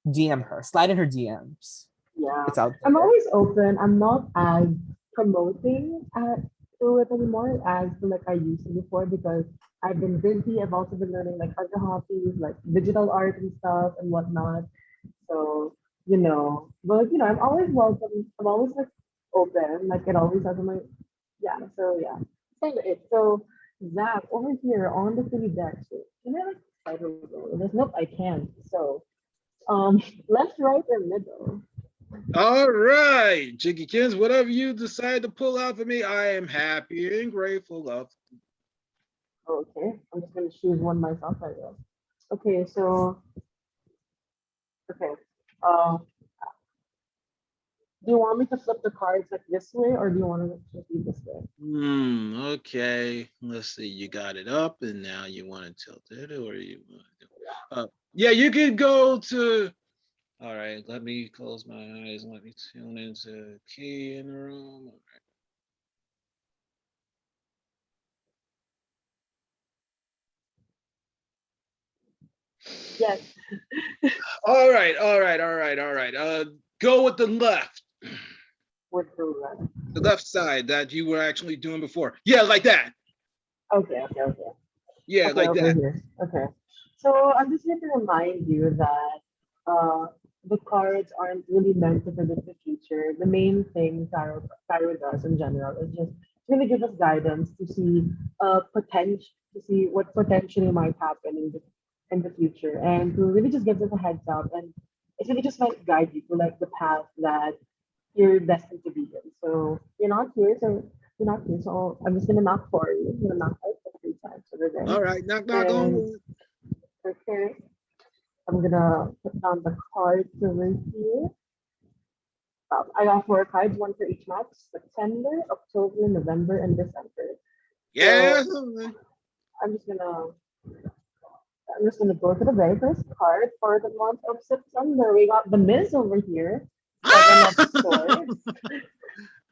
DM her, slide in her DMs. Yeah. It's out I'm there. always open. I'm not as promoting to it anymore as like I used to before because I've been busy. I've also been learning like other hobbies like digital art and stuff and whatnot. So, but I'm always welcome. I'm always like open. Like it always has on my yeah. So yeah, that's kind of it. So Zach over here on the city deck. So can I like title roll? There's nope, I can't. So left, right, or middle. All right, Jiggykins, whatever you decide to pull out for me, I am happy and grateful of. Okay, I'm just gonna choose one myself, I guess. Okay, so okay. Uh, do you want me to flip the cards like this way, or do you want to just be this way? Okay. Let's see. You got it up, and now you want to tilt it, or you want to yeah, you could go to. All right, let me close my eyes and let me tune into key in the room. Yes. All right, all right, all right, all right. Go with the left. With the left. The left side that you were actually doing before. Yeah, like that. Okay, okay, okay. Yeah, Okay, like over that. here. Okay. So I'm just here to remind you that uh, the cards aren't really meant to predict the future. The main thing tarot does in general is just really give us guidance to see potential, to see what potentially might happen in the future, and to really just give us a heads up. And it's really just meant to guide you to like the path that you're destined to be in. So you're not here. So I'm just gonna knock for you. I'm gonna knock out for 3 times over there. All right, knock knock on And wood. okay, I'm gonna put down the cards over here. I got 4 cards, one for each month: September, October, November, and December. Yeah. So I'm just gonna I'm just gonna go to the very first card for the month of September. We got the Miz over here, Seven of Swords.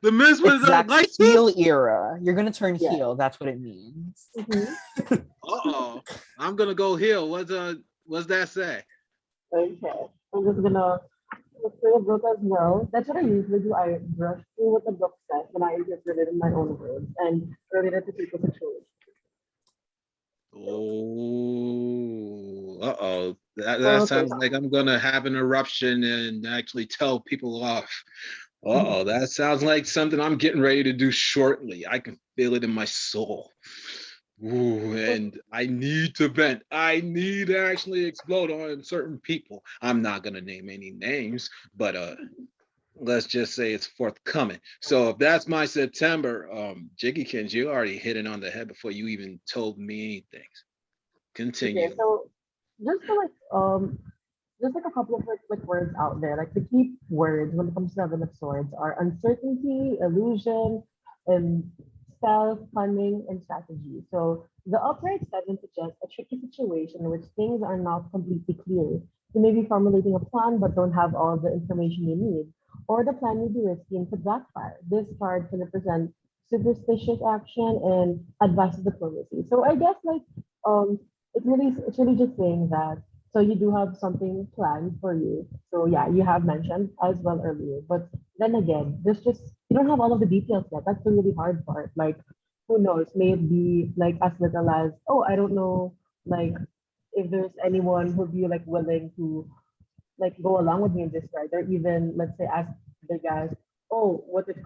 The Miz It's was Zach's light. heel era. You're gonna turn Yeah. heel. That's what it means. Uh-oh. I'm gonna go heel. What's that say? Okay, I'm just gonna look through the book as well. That's what I usually do. I brush through what the book says and I interpret it in my own words and relate it to people's situation. Oh, uh-oh. That Okay, sounds like I'm gonna have an eruption and actually tell people off. Uh-oh, that sounds like something I'm getting ready to do shortly. I can feel it in my soul. Ooh, and I need to vent. I need to actually explode on certain people. I'm not gonna name any names, but let's just say it's forthcoming. So if that's my September, Jiggykins, you already hit it on the head before you even told me anything. okay, Continue. so just to just like a couple of like words out there. Like the key words when it comes to Seven of Swords are uncertainty, illusion, and stealth, cunning, and strategy. So the upright seven suggests a tricky situation in which things are not completely clear. You may be formulating a plan but don't have all the information you need, or the plan may be risky and could backfire. This card can represent superstitious action and advice diplomacy. So I guess um it's really just saying that so you do have something planned for you. So yeah, you have mentioned as well earlier. But then again, there's just you don't have all of the details yet. That's the really hard part. Like who knows? Maybe like as little as, oh, I don't know, like if there's anyone who'd be like willing to like go along with me in this ride, or even let's say as big as, oh, what if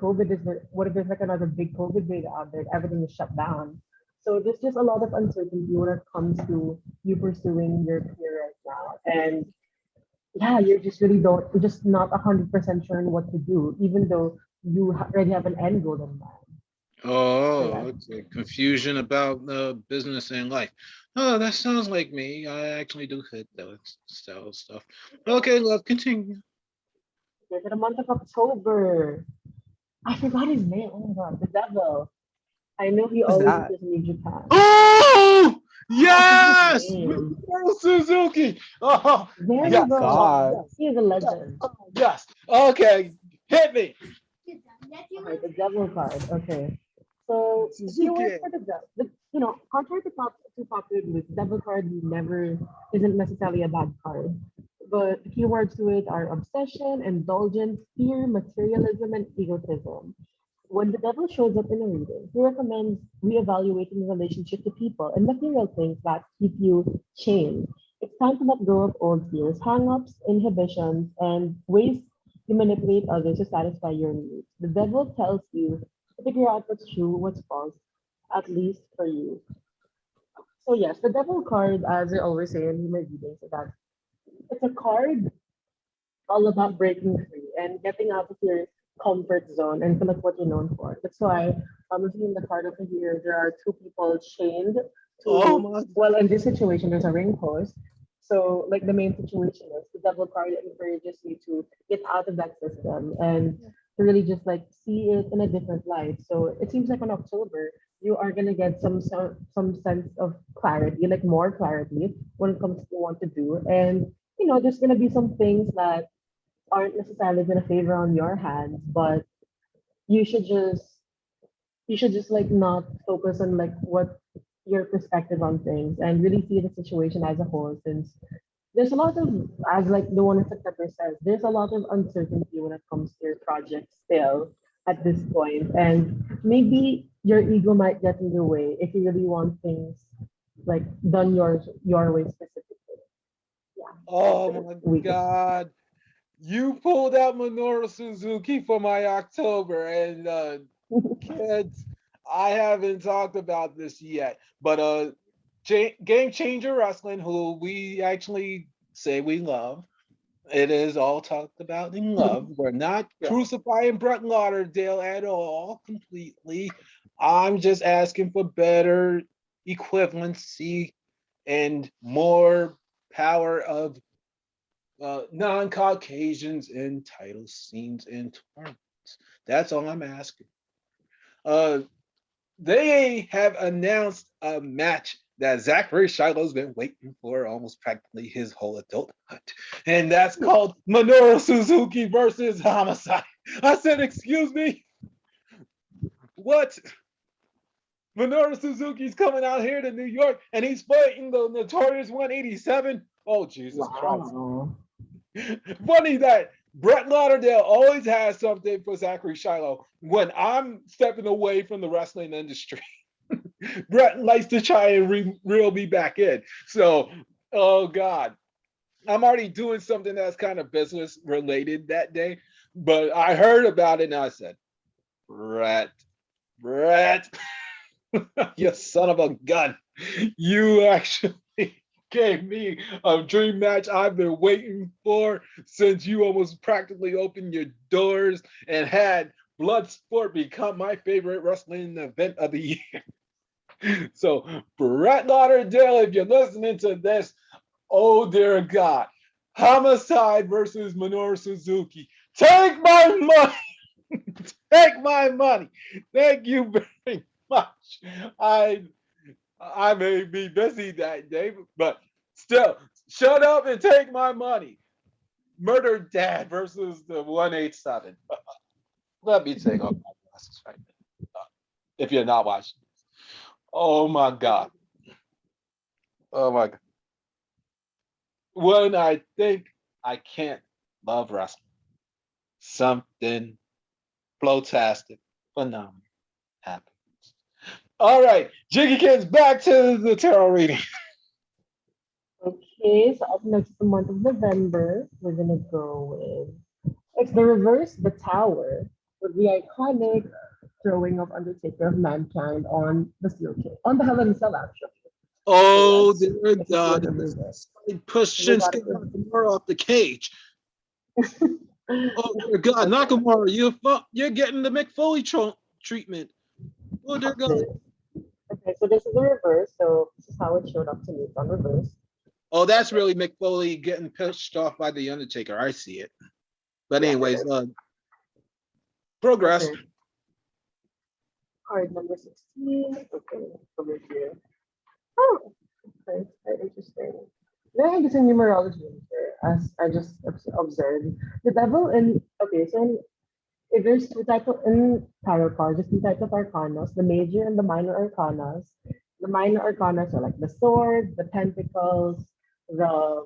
there's like another big COVID wave out there, everything is shut down. So there's just a lot of uncertainty when it comes to you pursuing your career right now. And yeah, you're just really don't, you're just not 100% sure on what to do, even though you already have an end goal in mind. So yeah, Oh, okay. Confusion about business and life. Oh, that sounds like me. I actually do hit that style of stuff. Okay, love, continue. there's the month of October. I forgot his name. Oh my god, the devil. I know he Who's always that? appears in New Japan. Oh, Oh, I forgot his yes! name. Minoru Suzuki. Oh, There My you yes. go. God. Yes, he is a legend. Yes. Okay, hit me. Okay, the devil card. Okay. So Suzuki. keywords for the devil. Contrary to popular belief, devil card never isn't necessarily a bad card. But the keywords to it are obsession, indulgence, fear, materialism, and egotism. When the devil shows up in a reading, he recommends reevaluating the relationship to people and material things that keep you chained. It's time to let go of old fears, hang-ups, inhibitions, and ways you manipulate others to satisfy your needs. The devil tells you to figure out what's true, what's false, at least for you. So yes, the devil card, as I always say in my readings, is that it's a card all about breaking free and getting out of your comfort zone and feel like what you're known for. That's why looking in the card over here, there are two people chained Oh to, my. well, in this situation, there's a ring post. So, like, the main situation is the devil card encourages you to get out of that system and to really just like see it in a different light. So it seems like in October you are gonna get some sense of clarity, like more clarity when it comes to what to do, and there's gonna be some things that aren't necessarily going to favor on your hands, but you should just you should just like not focus on like what your perspective on things and really see the situation as a whole, since there's a lot of, as like the one in September says, there's a lot of uncertainty when it comes to your project still at this point, and maybe your ego might get in the way if you really want things like done your way specifically. Yeah, that's Oh the my week. God. You pulled out Minoru Suzuki for my October, and kids, I haven't talked about this yet, but Game Changer Wrestling, who we actually say we love, it is all talked about in love. We're not Yeah. crucifying Brett Lauderdale at all, completely. I'm just asking for better equivalency and more power of non-Caucasians in title scenes and tournaments. That's all I'm asking. Uh, they have announced a match that Zachary Shiloh's been waiting for almost practically his whole adulthood, and that's called Minoru Suzuki versus Homicide. I said, excuse me, what? Minoru Suzuki's coming out here to New York and he's fighting the notorious 187. Oh, Jesus Christ. Wow. Funny that Brett Lauderdale always has something for Zachary Shiloh. When I'm stepping away from the wrestling industry, Brett likes to try and reel me back in. So, oh God, I'm already doing something that's kind of business related that day, but I heard about it and I said, Brett, you son of a gun. You actually gave me a dream match I've been waiting for since you almost practically opened your doors and had Bloodsport become my favorite wrestling event of the year. So, Brett Lauderdale, if you're listening to this, oh dear God, Homicide versus Minoru Suzuki. Take my money. Take my money. Thank you very much. I I may be busy that day, but still, shut up and take my money. Murder Dad versus the 187. Let me take off my glasses right now. If you're not watching this. Oh my God. Oh my God. When I think I can't love wrestling, something flotastic, phenomenal happens. All right, Jiggykins, back to the tarot reading. Okay, so up next, the month of November, we're gonna go with it's the reverse, the Tower, with the iconic throwing of Undertaker of Mankind on the Steel Cage, on the Hell in a Cell, actually. So Oh yes, dear this is God! good in reverse. Push We got Shinsuke it. Nakamura off the cage. Oh dear God, Okay. Nakamura, you're getting the Mick Foley treatment. Oh dear God. Okay. Okay. So this is the reverse. So this is how it showed up to me. It's on reverse. Oh, that's really Mick Foley getting pushed off by the Undertaker. I see it. But Yeah, it anyways, is. progress. Okay. Card number 16. Okay. Over here. Oh, okay. Very interesting. Very interesting numerology in here, as I just observed. The devil in okay, so if there's two types of in tarot cards, there's two types of arcanas, the major and the minor arcanas. The minor arcanas are like the sword, the pentacles, the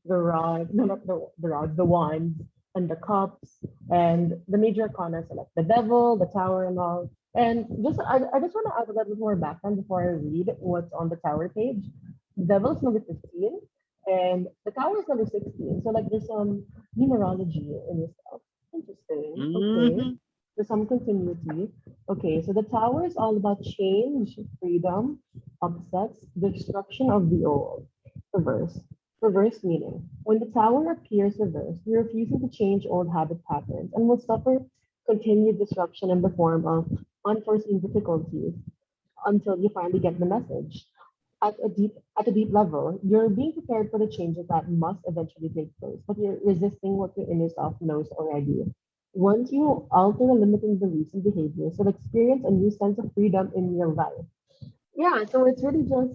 the rod, no, not the rod, the wands, and the cups, and the major arcana are like the devil, the tower, and all. And I just want to add a little bit more background before I read what's on the tower page. The devil is number 15, and the tower is number 16. So like there's some numerology in this stuff. Interesting. Okay. Mm-hmm. There's some continuity. Okay, so the tower is all about change, freedom, upsets, destruction of the old. Reverse. Reverse meaning. When the tower appears reversed, you're refusing to change old habit patterns and will suffer continued disruption in the form of unforeseen difficulties until you finally get the message. At a deep level, you're being prepared for the changes that must eventually take place, but you're resisting what your inner self knows already. Once you alter the limiting beliefs and behaviors, you'll experience a new sense of freedom in your life. Yeah, so it's really just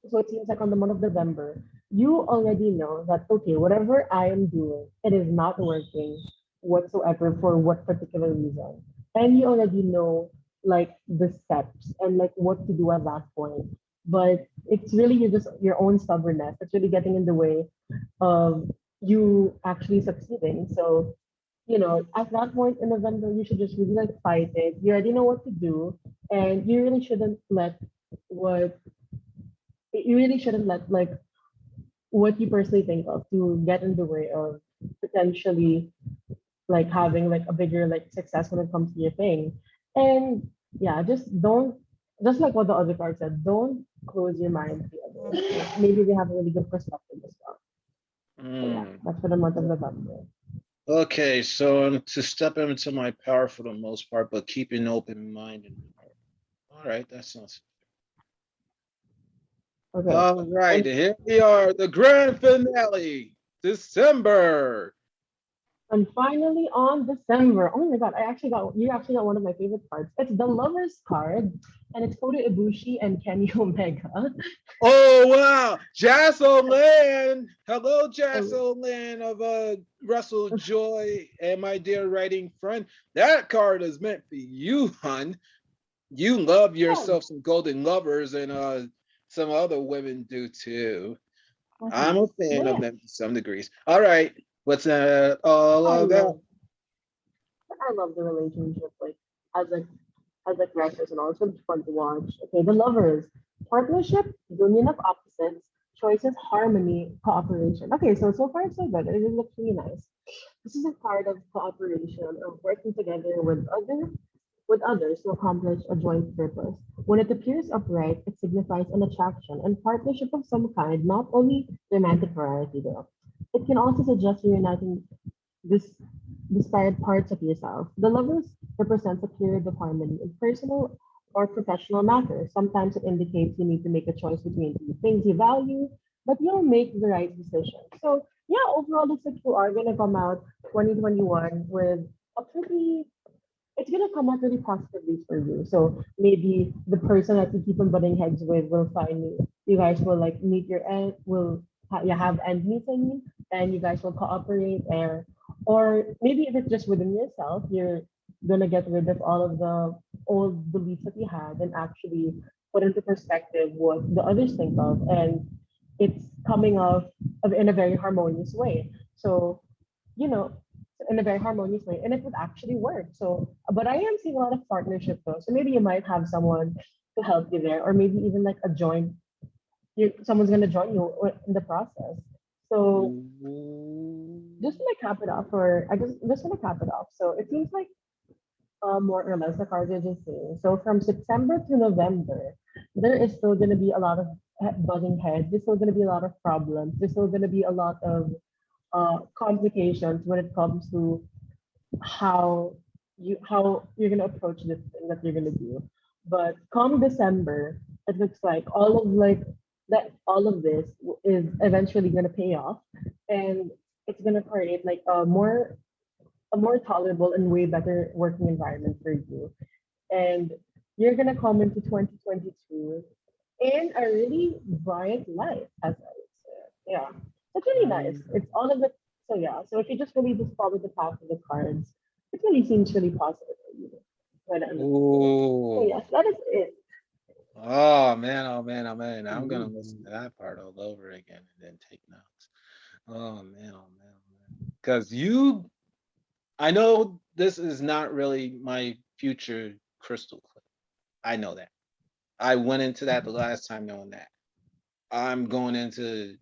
so it seems like on the month of November, you already know that okay, whatever I am doing, it is not working whatsoever for what particular reason. And you already know like the steps and like what to do at that point. But it's really your own stubbornness that's really getting in the way of you actually succeeding. So at that point in November, you should just really like fight it. You already know what to do, and what you really shouldn't let like what you personally think of to get in the way of potentially like having like a bigger like success when it comes to your thing. And yeah, just like what the other card said, don't close your mind to the others. Like, maybe they have a really good perspective as well. So yeah, Mm. that's for the month of November. Okay, so to step into my power for the most part, but keep an open mind and heart. All right, that sounds. Okay. All right, And here we are, the grand finale, December. And finally on December, oh my god, you actually got one of my favorite cards. It's the lovers card, and it's Kota Ibushi and Kenny Omega. Oh wow, Jazz O'Lan. Hello, Jazz So, O'Lan of Russell Joy and my dear writing friend. That card is meant for you, hun. You love yeah, yourself some golden lovers, and some other women do too. I'm mhm. a fan But of yeah, them to some degrees. All right, what's all I about? love I love the relationship as like as like writers and all. It's really fun to watch. Okay, the lovers. Partnership, union of opposites, choices, harmony, cooperation. Okay, so far so good. It looks really nice. This is a part of cooperation, of working together with others to accomplish a joint purpose. When it appears upright, it signifies an attraction and partnership of some kind, not only romantic variety though. It can also suggest reuniting this disparate parts of yourself. The lovers represents a period of harmony in personal or professional matters. Sometimes it indicates you need to make a choice between two things you value, but you'll make the right decision. So yeah, overall looks like you are gonna come out 2021 with a pretty it's gonna come out really positively for you. So maybe the person that you keep on butting heads with will find you. You guys will like meet your end, you have end meets, I mean, and you guys will cooperate, or maybe if it's just within yourself, you're gonna get rid of all of the old beliefs that you had and actually put into perspective what the others think of, and it's coming off in a very harmonious way. So you know, in a very harmonious way, and it would actually work. So, but I am seeing a lot of partnership though. So maybe you might have someone to help you there, or maybe even like a joint. Someone's gonna join you in the process. So just Ooh. gonna cap it off, or I just gonna cap it off. So it seems like more or less the cards are just saying. So from September to November, there is still going to be a lot of butting heads. There's still going to be a lot of problems. There's still going to be a lot of complications when it comes to how you're going to approach this thing that you're going to do. But come December, it looks like all of this is eventually going to pay off, and it's going to create like a more tolerable and way better working environment for you. And you're gonna come into 2022 in a really bright light, as I would say. Yeah. It's really nice. Mm. It's all of it. So yeah. So if you just really just follow the path of the cards, it really seems really positive for you by the end of the year. So Ooh. yes, that is it. Oh man, oh man, oh man. I'm gonna listen Mhm. to that part all over again and then take notes. Oh man, oh man, oh man. Because I know this is not really my future crystal clip. I know that. I went into that the last time knowing that. I'm going into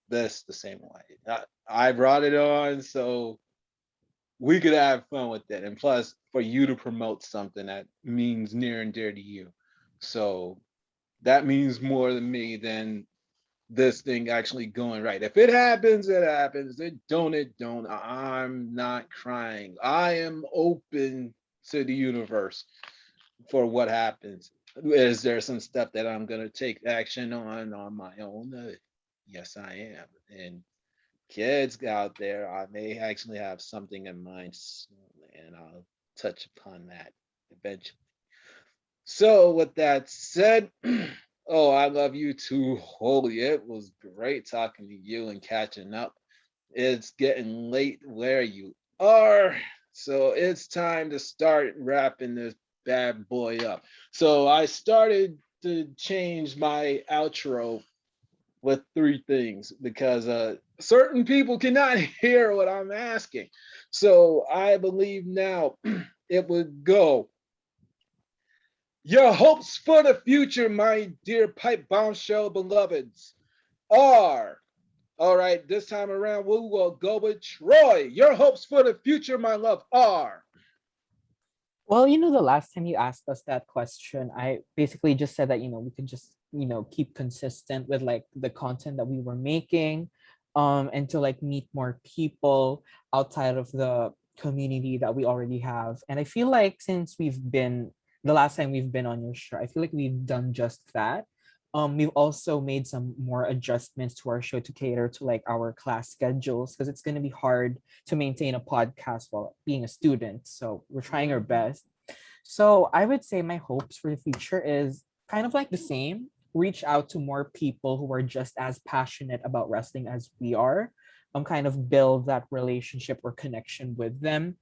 this the same way. I brought it on so we could have fun with it. And plus, for you to promote something that means near and dear to you. So that means more to me than this thing actually going right. If it happens, it happens. It don't. I'm not crying. I am open to the universe for what happens. Is there some stuff that I'm gonna take action on my own? Yes, I am. And kids out there, I may actually have something in mind soon, and I'll touch upon that eventually. So, with that said, oh, I love you too, Holy. It was great talking to you and catching up. It's getting late where you are, so it's time to start wrapping this bad boy up. So, I started to change my outro with three things because certain people cannot hear what I'm asking. So, I believe now it would go. Your hopes for the future, my dear Pipe Bombshell beloveds, are. All right, this time around, we will go with Troy. Your hopes for the future, my love, are. Well, the last time you asked us that question, I basically just said that, we could just, keep consistent with like the content that we were making, and to like meet more people outside of the community that we already have. And I feel like since the last time we've been on your show, I feel like we've done just that. We've also made some more adjustments to our show to cater to like our class schedules because it's going to be hard to maintain a podcast while being a student. So we're trying our Mhm. best. So I would say my hopes for the future is kind of like the same. Reach out to more people who are just as passionate about wrestling as we are. Kind of build that relationship or connection with them.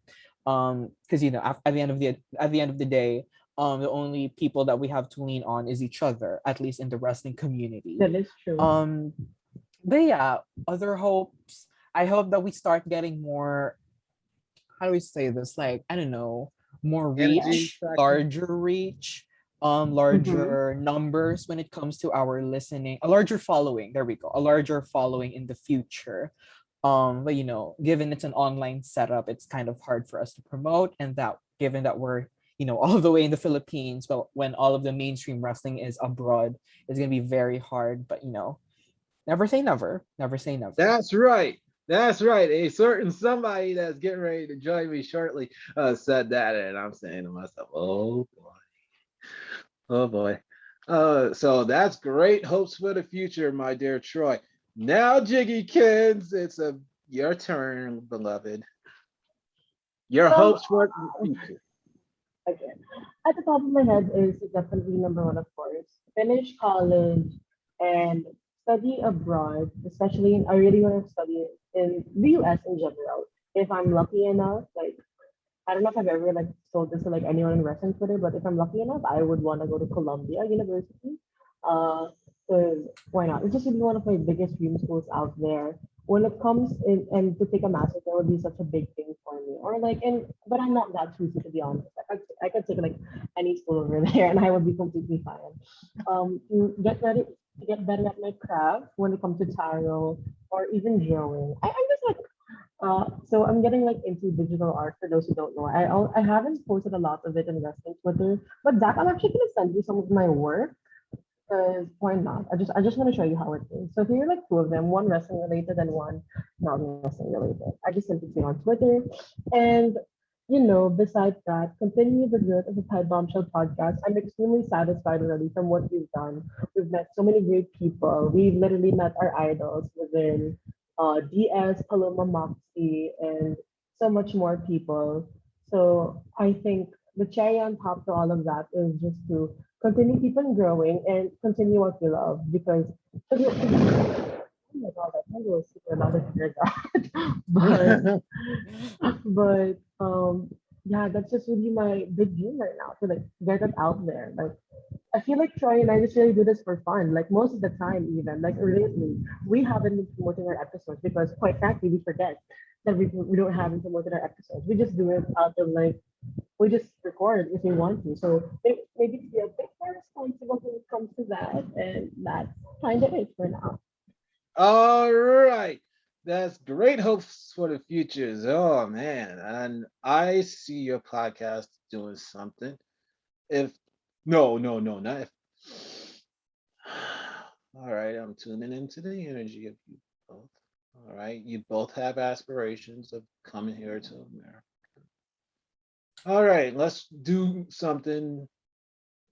Because at the end of the day, the only people that we have to lean on is each other, at least in the wrestling community. That is true. Um, but yeah, other hopes. I hope that we start getting more, how do we say this? Like, I don't know, more Energy reach, traction. larger reach, Mm-hmm. larger numbers when it comes to our listening, a larger following. There we go, a larger following in the future. But given it's an online setup, it's kind of hard for us to promote, and that given that we're all the way in the Philippines, but when all of the mainstream wrestling is abroad, it's gonna be very hard. But never say never. Never say never. That's right. That's right. A certain somebody that's getting ready to join me shortly said that, and I'm saying to myself, "Oh boy, oh boy." So that's great hopes for the future, my dear Troy. Now, Jiggykins, it's your turn, beloved. Your Well, hopes for the future. again, at the top of my head is definitely number one, of course. Finish college and study abroad, especially I really want to study in the US in general. If I'm lucky enough, like I don't know if I've ever like told this to like anyone in wrestling Twitter, but if I'm lucky enough, I would want to go to Columbia University. Uh, because why not? It's just really one of my biggest dream schools out there. When it comes in and to take a master's, that would be such a big thing for me. Or like, and but I'm not that choosy to be honest. I could take like any school over there, and I would be completely fine. To get ready, to get better at my craft when it comes to tarot or even drawing. I'm just like So I'm getting like into digital art for those who don't know. I haven't posted a lot of it in wrestling Twitter, but Zach, I'm actually gonna send you some of my work because why not? I just want to show you how it is. So here are like two of them, one wrestling related and one non-wrestling related. I just sent it to you on Twitter. And besides that, continue the growth of the Pipe Bombshell podcast. I'm extremely satisfied already from what we've done. We've met so many great people. We've literally met our idols within DS, Paloma Moxie, and so much more people. So I think the cherry on top to all of that is just to continue keep on growing and continue what we love because oh my god, that kind was super loud to hear that. But yeah, that's just really my big dream right now to like get it out there. Like I feel like Troy and I just really do this for fun. Like most of the time, even like lately, we haven't been promoting our episodes because, quite frankly, we forget that we don't haven't promoted our episodes. We just do it out of like we just record if we want to. So maybe to be a bit more responsible when it comes to that, and that's kind of it for now. All right. That's great hopes for the futures. Oh man. And I see your podcast doing something. If no, not if. All right, I'm tuning into the energy of you both. All right. You both have aspirations of coming here to America. All right, let's do something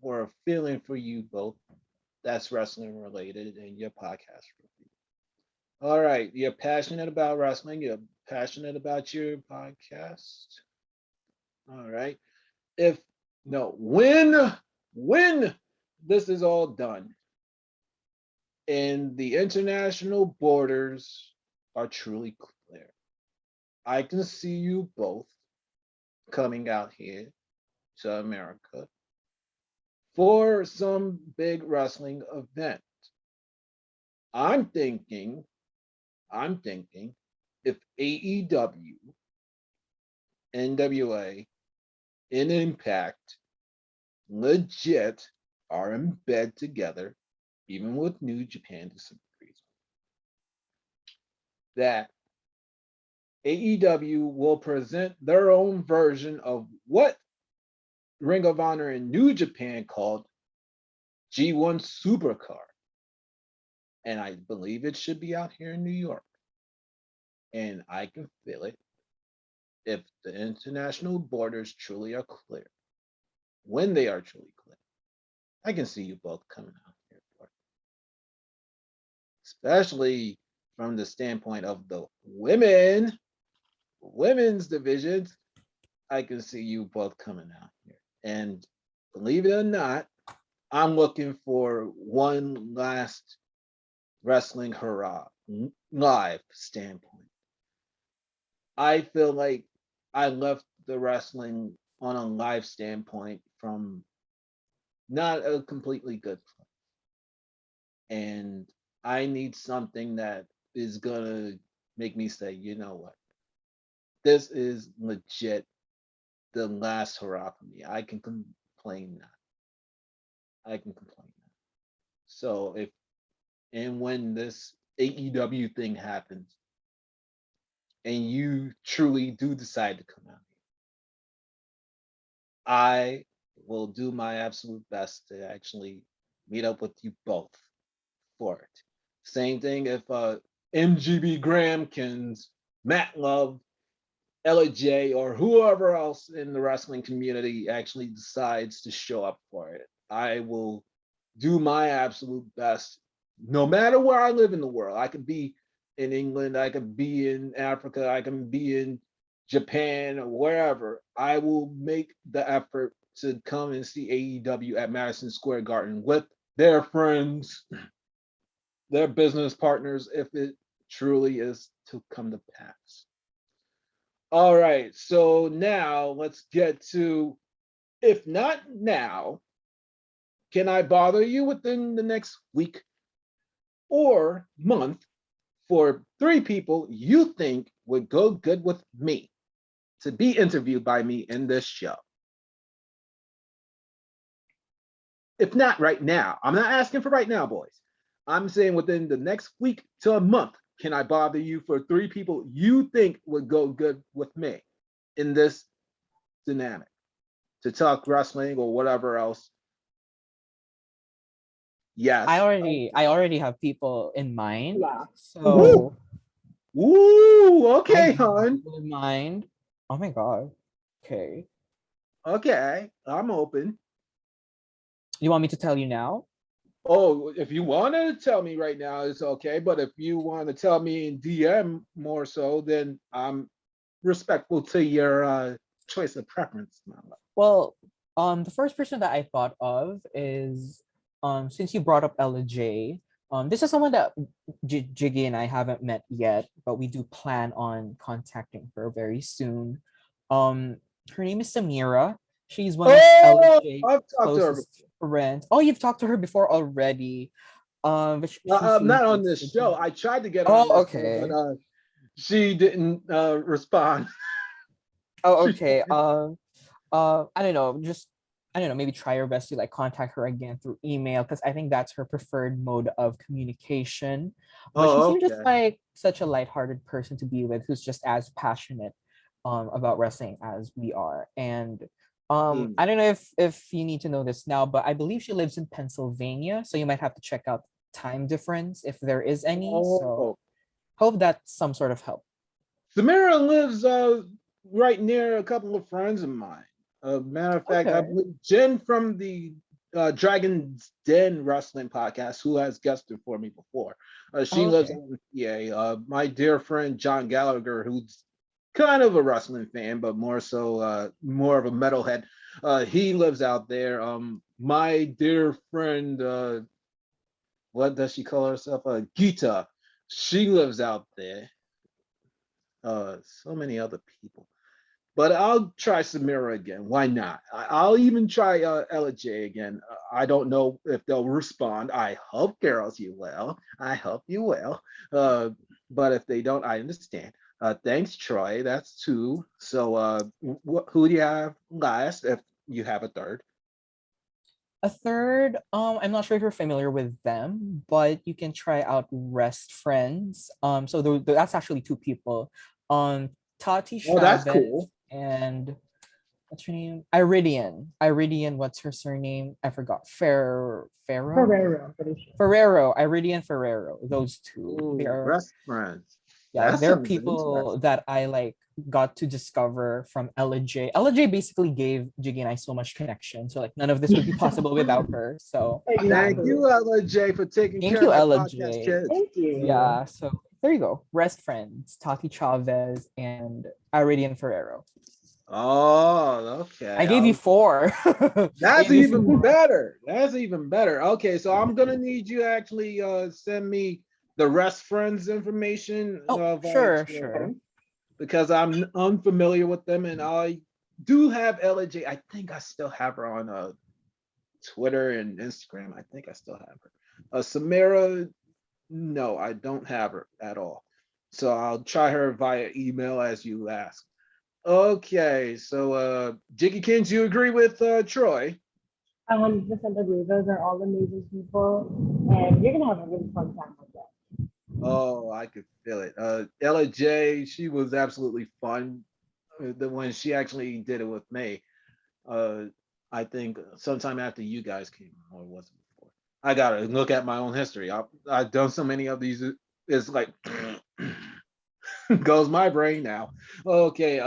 or a feeling for you both that's wrestling related in your podcast. All right, you're passionate about wrestling, you're passionate about your podcast. All right. If no, when this is all done and the international borders are truly clear, I can see you both coming out here to America for some big wrestling event. I'm thinking, I'm thinking if AEW, NWA, and Impact legit are in bed together, even with New Japan to some reason, that AEW will present their own version of what Ring of Honor in New Japan called G1 Supercard. And I believe it should be out here in New York. And I can feel it if the international borders truly are clear. When they are truly clear, I can see you both coming out here for it. Especially from the standpoint of the women's divisions, I can see you both coming out here. And believe it or not, I'm looking for one last wrestling hurrah live standpoint. I feel like I left the wrestling on a live standpoint from not a completely good place. And I need something that is gonna make me say, you know what, this is legit the last hurrah for me. I can complain now. I can complain now. So if and when this AEW thing happens and you truly do decide to come out, I will do my absolute best to actually meet up with you both for it. Same thing if MGB Gramkins, Matt Love, LJ, or whoever else in the wrestling community actually decides to show up for it. I will do my absolute best, no matter where I live in the world. I could be in England, I could be in Africa, I can be in Japan or wherever. I will make the effort to come and see AEW at Madison Square Garden with their friends, their business partners, if it truly is to come to pass. All right, so now let's get to, if not now, can I bother you within the next week or month for 3 people you think would go good with me to be interviewed by me in this show? If not right now, I'm not asking for right now, boys. I'm saying within the next week to a month, can I bother you for 3 people you think would go good with me in this dynamic to talk wrestling or whatever else? Yes. I already have people in mind. Yeah. So Ooh, I okay, do have hon. people in mind. Oh my god. Okay. Okay, I'm open. You want me to tell you now? Oh, if you want to tell me right now, it's okay. But if you want to tell me in DM more so, then I'm respectful to your choice of preference. Well, the first person that I thought of is since you brought up Ella J, this is someone that Jiggy and I haven't met yet, but we do plan on contacting her very soon. Um, her name is Samira. She's one of Ella Oh, J's I've talked to her. closest friends. Oh, you've talked to her before already. But she seems Not like on this such show. a... I tried to get her on Oh, this show, but okay. she didn't respond. Oh, She- okay. I don't know, just I don't know, maybe try your best to like contact her again through email because I think that's her preferred mode of communication. But she oh, seems just okay. like such a lighthearted person to be with who's just as passionate about wrestling as we are. And Hmm. I don't know if you need to know this now, but I believe she lives in Pennsylvania, so you might have to check out time difference if there is any. So Oh, hope that's some sort of help. Samira lives right near a couple of friends of mine. Matter of fact, I Okay. believe Jen from the Dragon's Den Wrestling podcast, who has guested for me before. She lives Okay. out in PA. My dear friend John Gallagher, who's kind of a wrestling fan, but more so more of a metalhead. He lives out there. My dear friend, what does she call herself? Gita. She lives out there. So many other people. But I'll try Samira again. Why not? I'll even try Ella J again. I don't know if they'll respond. I hope, girls, you will. I hope you will. But if they don't, I understand. Thanks, Troy. That's 2. So who do you have last if you have a third? A third, I'm not sure if you're familiar with them, but you can try out Rest Friends. So that's actually 2 people. Tati Oh, that's Chavez cool. and what's her name? Iridian. Iridian, what's her surname? I forgot. Ferrero? Ferrero, pretty sure. Ferrero, Iridian Ferrero. Those 2. They Ooh, are, rest friends. yeah, That they're sounds people interesting. that I like got to discover from Ella J. Ella J basically gave Jiggy and I so much connection. So like none of this would be possible without her. So Thank Exactly. you, Ella J, for taking thank care of you, my Ella podcast J. kids. Thank you. Yeah, so there you go. Rest Friends, Tati Chavez and Iridian Ferrero. Oh, okay. I gave you 4. I That's gave you even 4. better. That's even better. Okay, so I'm gonna need you to actually send me the rest friends information Oh, via sure, Twitter sure. because I'm unfamiliar with them, and I do have Ella J. I think I still have her on Twitter and Instagram. I think I still have her. Samira, no, I don't have her at all. So I'll try her via email as you asked. Okay, so Jiggykins, you agree with Troy? I 100% agree. Those are all amazing people, and you're gonna have a really fun time with them. Oh, I could feel it. Ella J, she was absolutely fun. The when she actually did it with me. Uh, I think sometime after you guys came, or was it before? I gotta look at my own history. I've done so many of these. It's like goes my brain now. Okay,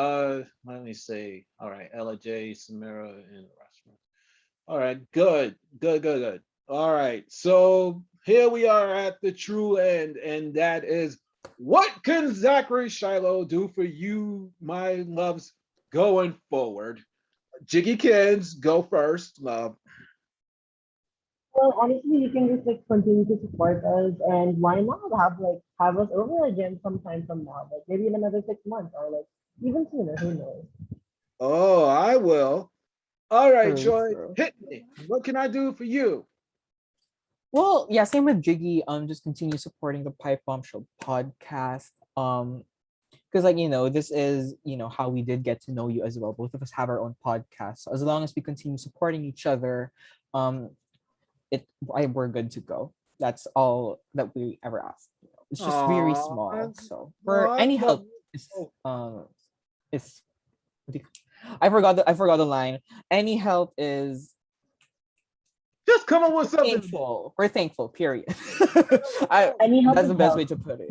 let me see. All right, Ella J, Samira, and the rest. All right, good, good, good, good. All right, so here we are at the true end, and that is what can Zachary Shiloh do for you, my loves, going forward? Jiggykins, go first, love. Well, honestly, you can just like continue to support us, and why not have us over again sometime from now, like maybe in another 6 months or like even sooner. Who knows? Oh, I will. All right, True, Troy, true. hit me. What can I do for you? Well, yeah, same with Jiggy. Just continue supporting the Pipe Bombshell podcast. Because like this is how we did get to know you as well. Both of us have our own podcast. So as long as we continue supporting each other, um, we're good to go. That's all that we ever ask. It's just very Aw, small. So no, for I any love help, oh, it's what do you- I forgot the line. Any help is just come up with something. thankful. We're thankful. Period. I Oh, Any help that's is the best help. way to put it.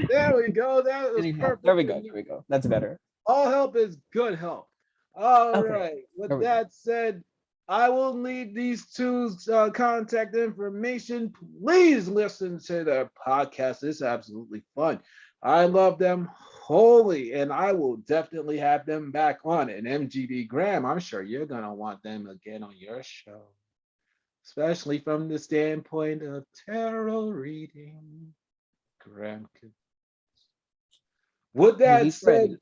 there we go. That was Any help. There perfect. we go. There we go. That's better. All help is good help. All Okay. right. There With we go. that said, I will leave these two's contact information. Please listen to their podcast. It's absolutely fun. I love them wholly, and I will definitely have them back on. And MGD Graham, I'm sure you're gonna want them again on your show, especially from the standpoint of tarot reading. Graham. With that Julie's said, ready.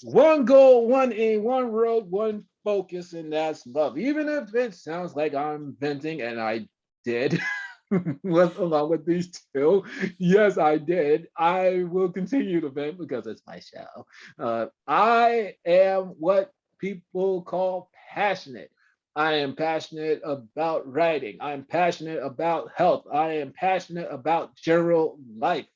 one goal, one aim, one road, one focus, and that's love. Even if it sounds like I'm venting, and I did, along with these two. Yes, I did. I will continue to vent because it's my show. I am what people call passionate. I am passionate about writing. I'm passionate about health. I am passionate about general life.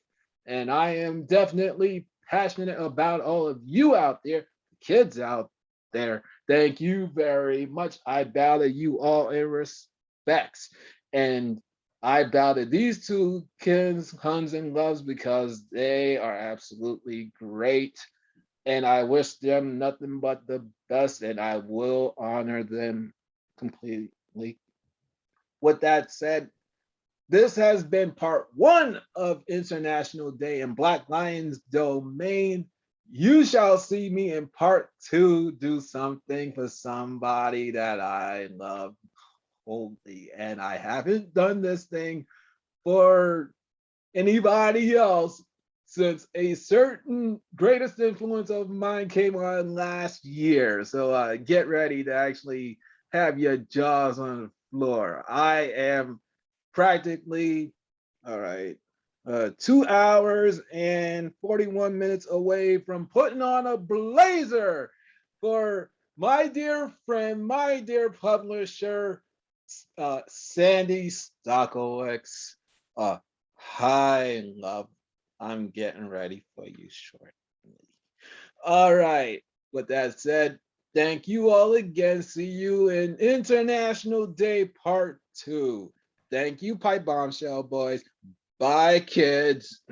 And I am definitely passionate about all of you out there, kids out there. Thank you very much. I bow to you all in respects. And I bow to these two kins, huns, and loves because they are absolutely great. And I wish them nothing but the best, and I will honor them completely. With that said, this has been part one of International Day in Black Lions Domain. You shall see me in part two do something for somebody that I love wholly. And I haven't done this thing for anybody else since a certain greatest influence of mine came on last year. So get ready to actually have your jaws on the floor. I am practically, all right, 2 hours and 41 minutes away from putting on a blazer for my dear friend, my dear publisher, Sandy Stockowicz. Hi, love. I'm getting ready for you shortly. All right. With that said, thank you all again. See you in International Day Part 2. Thank you, Pipe Bombshell boys. Bye, kids.